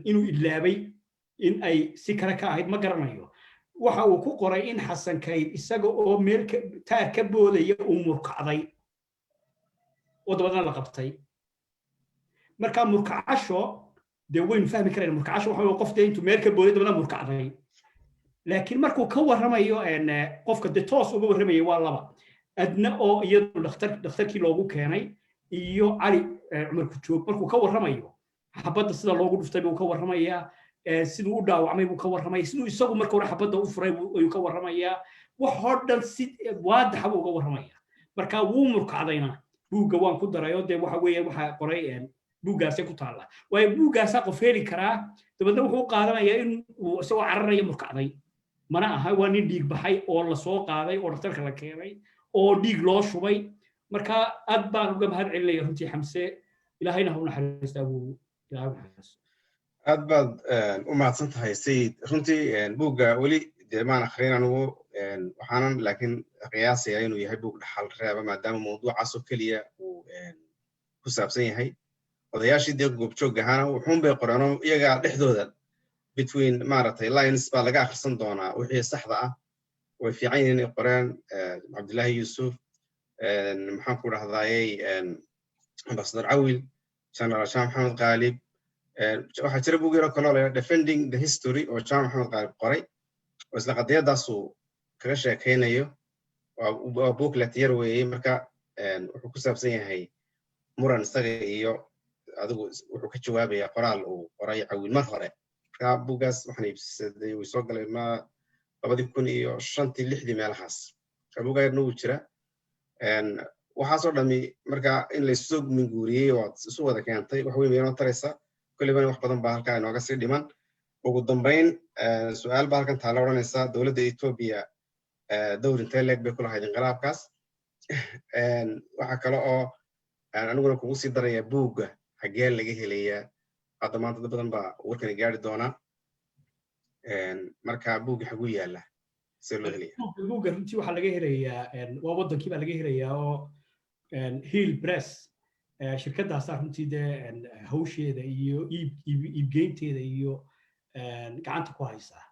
inuu idlaabay in ay si kale ka ahayd ma garanayo waxa uu ku qoray in xasan kayd isaga oo meel taar ka boodaya uu murkacday oo dabadana la qabtay marka murkacasho dee waynu fahmi karayna murkacasho waxa qof dee intuu meel ka booday dabadana murkacday laakiin markuu ka warramayo qofka dee toos uga warramaya waa laba adna oo iyadu dhakhtarkii loogu keenay iyo cali cumar kujoog markuu ka warramayo xabadda sida loogu dhuftay buu ka warramayaa siduu u dhaawacmay buu ka warramaya siduu isagu marka hore xabadda u furay ayuu ka warramayaa wax oo dhan si waadaxa buu uga warramaya marka wuu murkacdayna buugga waan ku darayo dee waxa weeye waxaa qoray buuggaasay ku taalla waayo buuggaasaa qof heli karaa dabadna wuxuu qaadanayaa in uu isagoo cararaya murkacday mana aha waa nin dhiig baxay oo la soo qaaday oo dhakhtarka la keenay oo dhiig loo shubay marka aad baan uga mahad celinaya runtii xamse ilaahayna ha u naxariistaa buu ilaahay u naxariisto aad baad u mahadsan tahay sayid runtii buugga weli dee maan akhrin anugu waxaanan laakiin qiyaasaya inuu yahay buug dhaxal reeba maadaama mawduucaas oo keliya uu ku saabsan yahay odayaashii dee goobjoog ahaana wuxuun bay qoreen iyaga dhexdooda between maaragtay lines baa laga akhrisan doonaa wixii saxda ah way fiican yihiin inay qoreen cabdillaahi yuusuf maxaan ku dhahdayey ambassador cawil general shah maxamed qaalib waxaa jira buug yaro kaloo leeyahay defending the history oo shah maxamed qaalib qoray oo isla qadiyadaasuu kaga sheekaynayo waa booklet yar weeyey marka wuxuu ku saabsan yahay muran isaga iyo adigu wuxuu ka jawaabayaa qoraal uu qoray cawil mar hore marka buuggaas waxaan iibsaday way soo galay 2005 meelahaas buugga yarna wuu jira waxaasoo dhami marka in la isu minguuriyey oo isu wada keentay wax weyn inoo taraysa kullibana wax badan baa halkaa inooga sii dhiman ugu dambayn su'aal baa halkan taala odhanaysa dowladda Ethiopia dowr intee leeg bay ku lahayd inqilaabkaas waxa kale oo aniguna kugu sii daraya buugga xagee laga helayaa hadda maanta dad badan baa warkani gaari doonaa marka buugga xagu yaala see loo helaya buugga runtii waxaa laga helayaa waa wadankii baa laga helayaa oo Hill Press shirkadaasaa runtii dee hawsheeda iyo iibgeynteeda iyo gacanta ku haysaa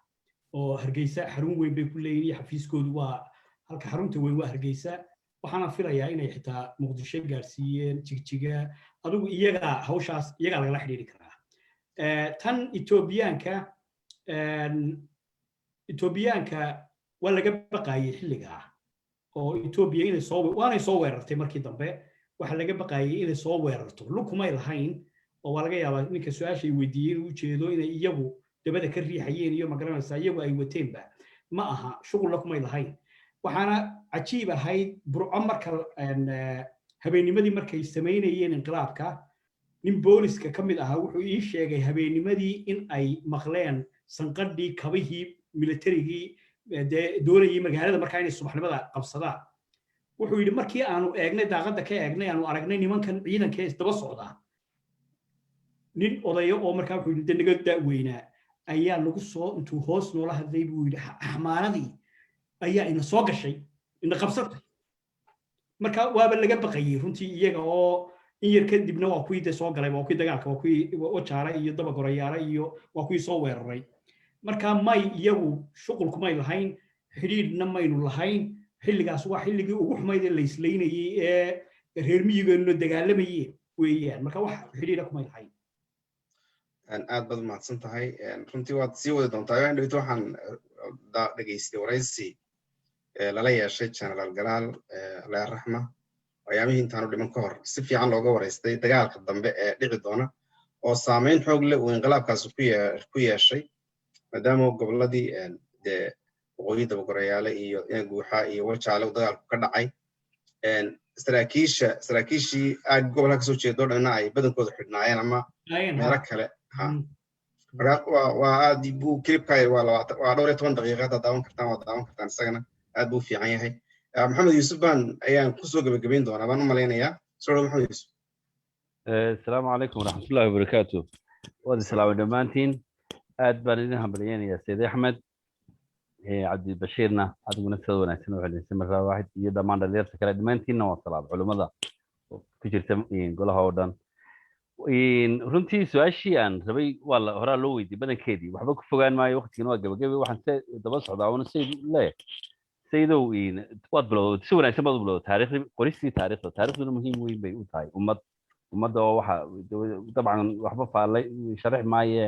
oo Hargeysa xarun weyn bay ku leeyihiin xafiiskoodu waa halka xarunta weyn waa Hargeysa waxaana filayaa inay xitaa Muqdisho gaarsiiyeen jigjiga adigu iyaga hawshaas iyaga lagala xiriiri karaa tan Etoobiyaanka waa laga baqayay xilligaa oo Ethiopia inay soo weerartay markii dambe waxa laga baqayay inay soo weerarto lukumay lahayn oo waa laga yaabaa ninka su'aashay weydiiyeen uu jeedo inay iyagu dabada ka riixayeen iyo magaranaysa iyagu ay wateenba ma aha shughul lukumay lahayn waxaana cajiib ahayd burco marka habeennimadii markay sameynayeen inqilaabka nin booliska ka mid ahaa wuxuu ii sheegay habeennimadii in ay maqleen sanqadhii kabihii militarigii doonayay magaalada markaa inay subaxnimada qabsadaan wuxuu yidhi markii aanu eegnay daaqadda ka eegnay aanu aragnay nimankan ciidanka isdaba socdaa nin odayo oo markaa wuxuu yidhi naga da'weynaa ayaa lagu soo intuu hoos noola hadlay buu yidhi xamaanadii ayaa ina soo gashay ina qabsatay marka waaba laga baqayay runtii iyaga oo in yar kadibna waa kuwii de soo galay waa kuwii dagaalka waa kuwii wajaara iyo dabagorayaala iyo waa kuwii soo weeraray marka may iyagu shuqul kumay lahayn xidhiidhna maynu lahayn xilligaas waa xilligii ugu xumayd ee la islaynayay ee reer miyigeenu dagaalamayeen weeyaan marka wax xidhiidha kumay lahayn aad baad mahadsan tahay runtii waad sii wadi doontaa dhaweyto waxaan dhageystay waraysi lala yeeshay general galaal allah raxma ayaamihii intaanu dhiman ka hor si fiican looga waraystay dagaalka dambe ee dhici doona oo saameyn xoog leh uu inqilaabkaasi ku yeeshay maadaama gobolladii dee waqooyi dabagorayaale iyo guuxa iyo wajaale uu dagaalku ka dhacay saraakiishii aad gobolka kasoo jeedo dhanna ay badankooda xidhnaayeen ama meelo kale waa aad buu kilibka waa 12 daqiiqada daawan kartaan isagana aad buu fiican yahay maxamed yuusuf baan ayaan kusoo gabagabayn doonaa baan u malaynayaa soo maxamed yuusuf السلام عليكم ورحمة الله وبركاته. وهذا السلام دمانتين آد بانينها بريان يا سيدي أحمد عبد البشيرنا عبد المنسد ونحسن وحدين سمرة واحد يدمان دلير سكرة دمانتين والسلام علماء كجير تمين قولها ودان إن runtii su'aashii aan rabay waa la horaa loo weydiiyey badankeedii waxba ku fogaan maayo waqtigan waa gabagabay waxaan daba socdaa una saydow waad bilowday si wanaagsan baad u bilowday taariikhdii qoristii taariikhduna muhiim weyn bay u tahay ummadda oo waxa dabcan waxba faallay sharax maaye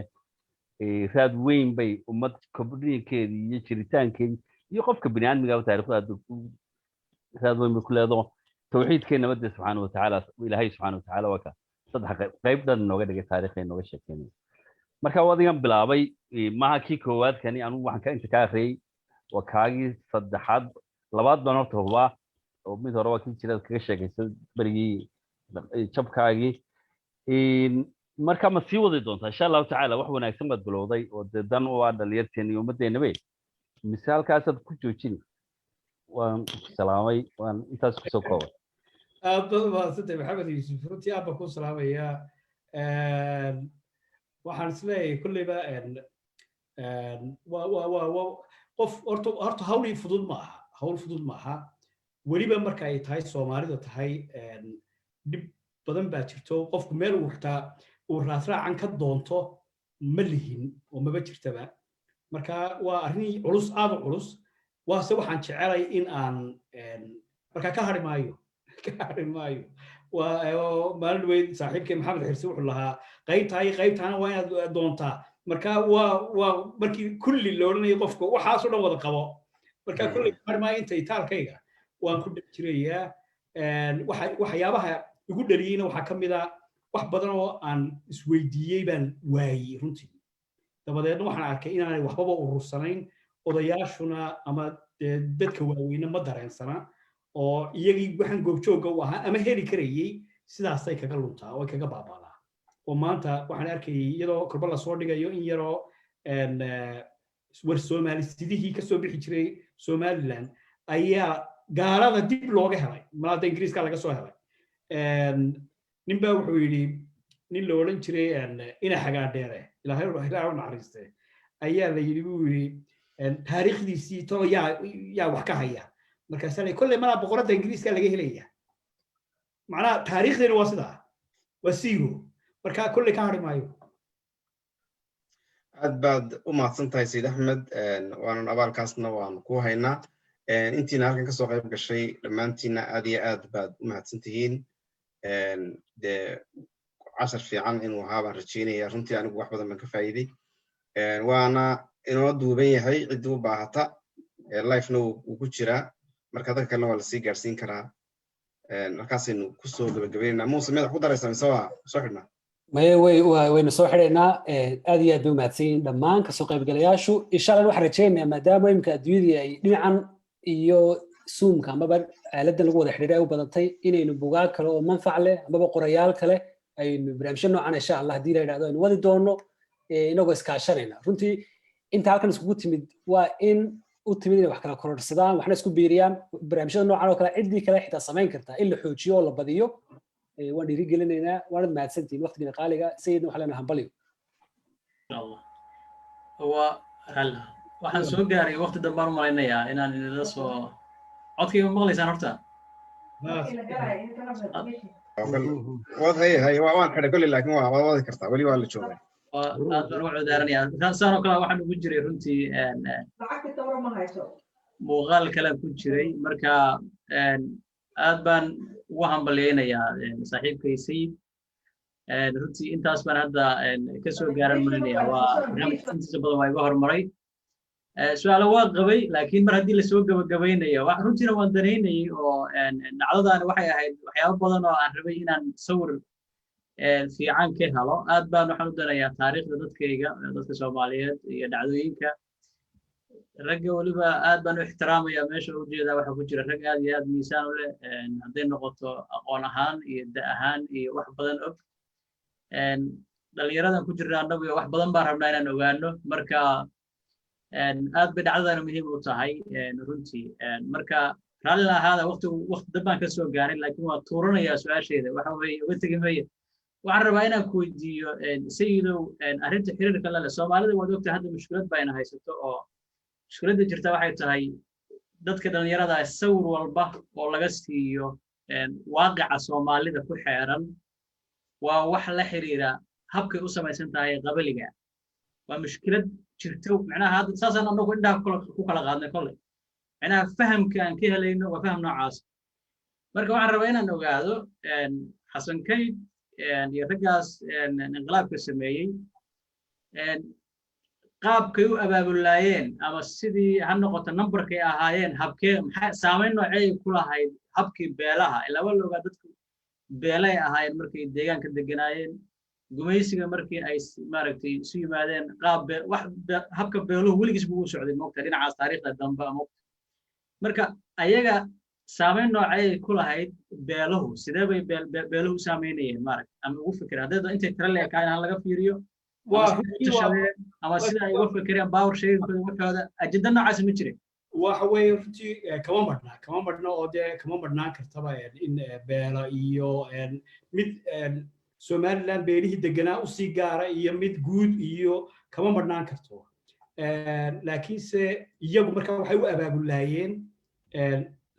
raad weyn bay ummad kobdhinkeedii iyo jiritaankeedii iyo qofka bini'aadmiga taariikhda raad weyn bay ku leedahay tawxiidkeena nabadda subxaanahu watacaala ilaahay subxaanahu watacaala waa ka saddex qaybdan nooga dhigay taariikhda nooga sheekeynay marka wadigan bilaabay maaha kii koowaad kani anigu waxaan inta ka akhriyay waa kaagii saddexaad labaad baan horta hubaa oo mid hore waa kii jiraad kaga sheekaysa berigii jabkaagii marka ma sii wadi doontaa insha allahu tacaala wax wanaagsan baad bilowday oo dee dan u ah dhalinyarteena iyo ummadeenabe mise halkaasaad ku joojini waan salaamay waan intaas kusoo koobay aad mahadsantay maxamed yuusuf runtii aad baan ku salaamayaa waxaan isleeyahay kolleyba qof horta hawl fudud ma aha weliba marka ay tahay soomaalida tahay dhib badan baa jirto qofku meel uu xitaa uu raasraacan ka doonto ma lihin oo maba jirtaba marka waa arrin culus aad u culus waase waxaan jecelay in aan marka ka hari maayo maalin weyd saaxiibkay maxamed xirsi wuxuu lahaa qaybtaana waa inaad doontaa marka waa markii kulli la odhanayo qofka waxaasoo dhan wada qabo marka kulli hari maayo inta itaalkayga waan ku dhib jirayaa waxyaabaha igu dhaliyeyna waxaa ka mid a wax badan oo aan isweydiiyey baan waayey runtii dabadeedna waxaan arkay inaanay waxbaba urursanayn odayaashuna ama dadka waaweyne ma dareensana oo iyagii waxaan goobjoogga u ahaa ama heli karayey sidaasay kaga luntaa oo kaga baabaadaa oo maanta waxaan arkayay iyadoo korba lasoo dhigayo in yaroo war soomaali sidihii kasoo bixi jiray somaliland ayaa gaalada dib looga helay malaada ingiriiska laga soo helay nin baa wuxuu yidhi nin la odhan jiray ina xagaadheere ilaahay u naxariiste ayaa la yidhi buu yidhi taariikhdiisii tolo yaa wax ka haya markaasaa kolley malaa boqoradda ingiriiska laga helaya macnaha taariikhdeena waa sidaa waa zero marka kolley ka hari maayo aad baad u mahadsan tahay sayid axmed waanan abaalkaasna waan ku haynaa intiina halkan kasoo qayb gashay dhammaantiina aad iyo aad baad u mahadsan tihiin dee cashar fiican inuu ahaa baan rajeynaya runtii anigu wax badan baan ka faa'iiday waana inoo duuban yahay ciddii u baahata lifena wuu ku jiraa marka dadka kalena waa lasii gaarsiin karaa markaasaynu kusoo gabagabaynaynaa muuse madax ku daraysaa mise waa soo xidhnaa waynu soo xidhaynaa aad iyo aad bay umahadsan yihiin dhammaan kasoo qaybgalayaashu insha allah waxaan rajaynayaa maadaama imika adduunyadii ay dhinacan iyo zoomka amaba aaladdan lagu wada xidhiidha ay u badantay inaynu bugaag kale oo manfac leh amaba qorayaal kale aynu barnaamijyo noocan insha allah haddii la yidhahdo aynu wadi doono inagoo iskaashanayna runtii inta halkan iskugu timid waa in u timid inay wax kala kororsadaan waxna isku biiriyaan barnaamijyada noocan oo kale ciddii kale xitaa samayn kartaa in la xoojiyo oo la badiyo waan dhiirigelinaynaa waanad mahadsantihiin waqtigiina qaaliga sayidna waxaa leenahay hambaliyo waxaan soo gaaray waqti dambaan u malaynayaa inaan idinla soo codkayga maqlaysaan horta waan xidhay kolley laakiin waa wadi kartaa weli waa la joogaa aad baan uga cudaaranayaa saan oo kale waxaan ugu jiray runtii muuqaal kale ku jiray marka aad baan ugu hambalyaynayaa saaxiibkay sayid runtii intaas baan hadda kasoo gaaran malinaya waa barnaamijka intiisa badan waa iga horumaray su-aalo waa qabay laakiin mar haddii lasoo gabagabaynayo runtiina waan danaynayay oo dhacdadaani waxay ahayd waxyaabo badan oo aan rabay inaan sawir fiican ka helo aad baan waxaan u danayaa taariikhda dadkayga dadka soomaaliyeed iyo dhacdooyinka ragga weliba aad baan u ixtiraamaya meesha u jeedaa waxaa ku jira rag aad iyo aad miisaan u leh hadday noqoto aqoon ahaan iyo da ahaan iyo wax badan og dhalinyaradan ku jirna annagu wax badan baan rabnaa inaan ogaano marka aad bay dhacdadana muhiim u tahay runtii marka raalli ahaada waqti dambaan ka soo gaaray laakiin waa tuuranayaa su-aasheeda waxa weeye uga tegi maya waxaan rabaa inaan ku weydiiyo sayidow arrinta xiriirka la leh soomaalida waad ogtahay hadda mushkilad baa ina haysato oo mushkiladda jirta waxay tahay dadka dhallinyarada sawir walba oo laga siiyo waaqica soomaalida ku xeeran waa wax la xiriira habkay u samaysan tahay qabaliga waa mushkilad jirto macnaha hadda saasaan anagu indhaha ku kala qaadnay kolley macnaha fahamka aan ka helayno waa faham noocaas marka waxaan rabaa inaan ogaado xasan kayd iyo raggaas inqilaabka sameeyey qaabkay u abaabulaayeen ama sidii ha noqoto numberkay ahaayeen habkee maxay saamayn noocay ku lahayd habkii beelaha ilaa waa la ogaa dadku beelay ahaayeen markay deegaanka deganaayeen gumaysiga markii ay maaragtay isu yimaadeen qaab habka beeluhu weligiis buu u socday moogta dhinacaas taariikhda dambe moogta marka ayaga saamayn noocay ku lahayd beeluhu sidee bay beeluhu u saameynayeen maaragta ama ugu fikireen haddii intay tira leekaayeen ha laga fiiriyo ama sida ay uga fikireen baawar sheegaynkooda waxooda ajenda noocaas ma jirin waxa weeye runtii kama marna oo dee kama marnaan kartaba in beela iyo mid somaliland beelihii deganaa usii gaara iyo mid guud iyo kama marnaan karto laakiinse iyagu marka waxay u abaabulaayeen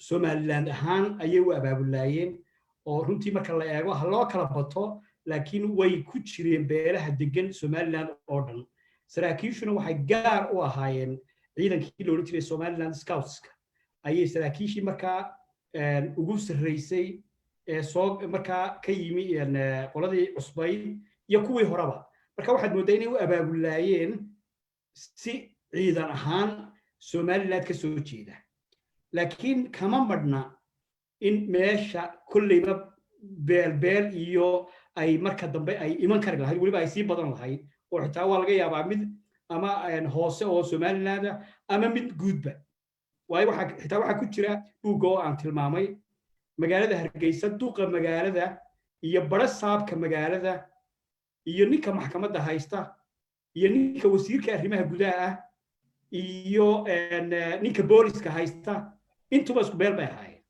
somaliland ahaan ayay u abaabulaayeen oo runtii marka la eego ha loo kala bato laakiin way ku jireen beelaha degan somaliland oo dhan saraakiishuna waxay gaar u ahaayeen ciidankii loola jiray somaliland scoutska ayay saraakiishii markaa ugu sarreysay soo markaa ka yimi qoladii cusbayd iyo kuwii horeba marka waxaad mooddaa inay u abaabulaayeen si ciidan ahaan somaliland ka soo jeeda laakiin kama madhna in meesha kolleyba beelbeel iyo ay marka dambe ay iman kari lahayd weliba ay sii badan lahayd oo xitaa waa laga yaabaa mid ama hoose oo somaliland ama mid guudba waayo xitaa waxaa ku jira buugga oo aan tilmaamay magaalada hargeysa duqa magaalada iyo bara saabka magaalada iyo ninka maxkamadda haysta iyo ninka wasiirka arrimaha gudaha ah iyo ninka booliska haysta intuba isku beel bay ahaayeen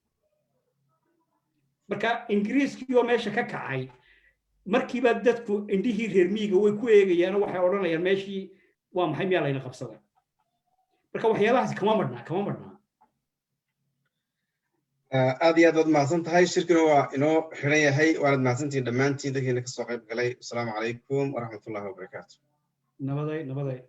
marka ingiriiskii oo meesha ka kacay markiiba dadku indhihii reer miyiga way ku eegayaan oo waxay odhanayaan meeshii waa maxay miyaa layna qabsaday marka waxyaabahaasi kama madhnaa aad iyo aad baad mahadsan tahay shirkina waa inoo xiran yahay waanad mahadsantihiin dhammaantiin dadkiina kasoo qayb galay asalaamu calaykum waraxmatullahi wabarakaatu nabaday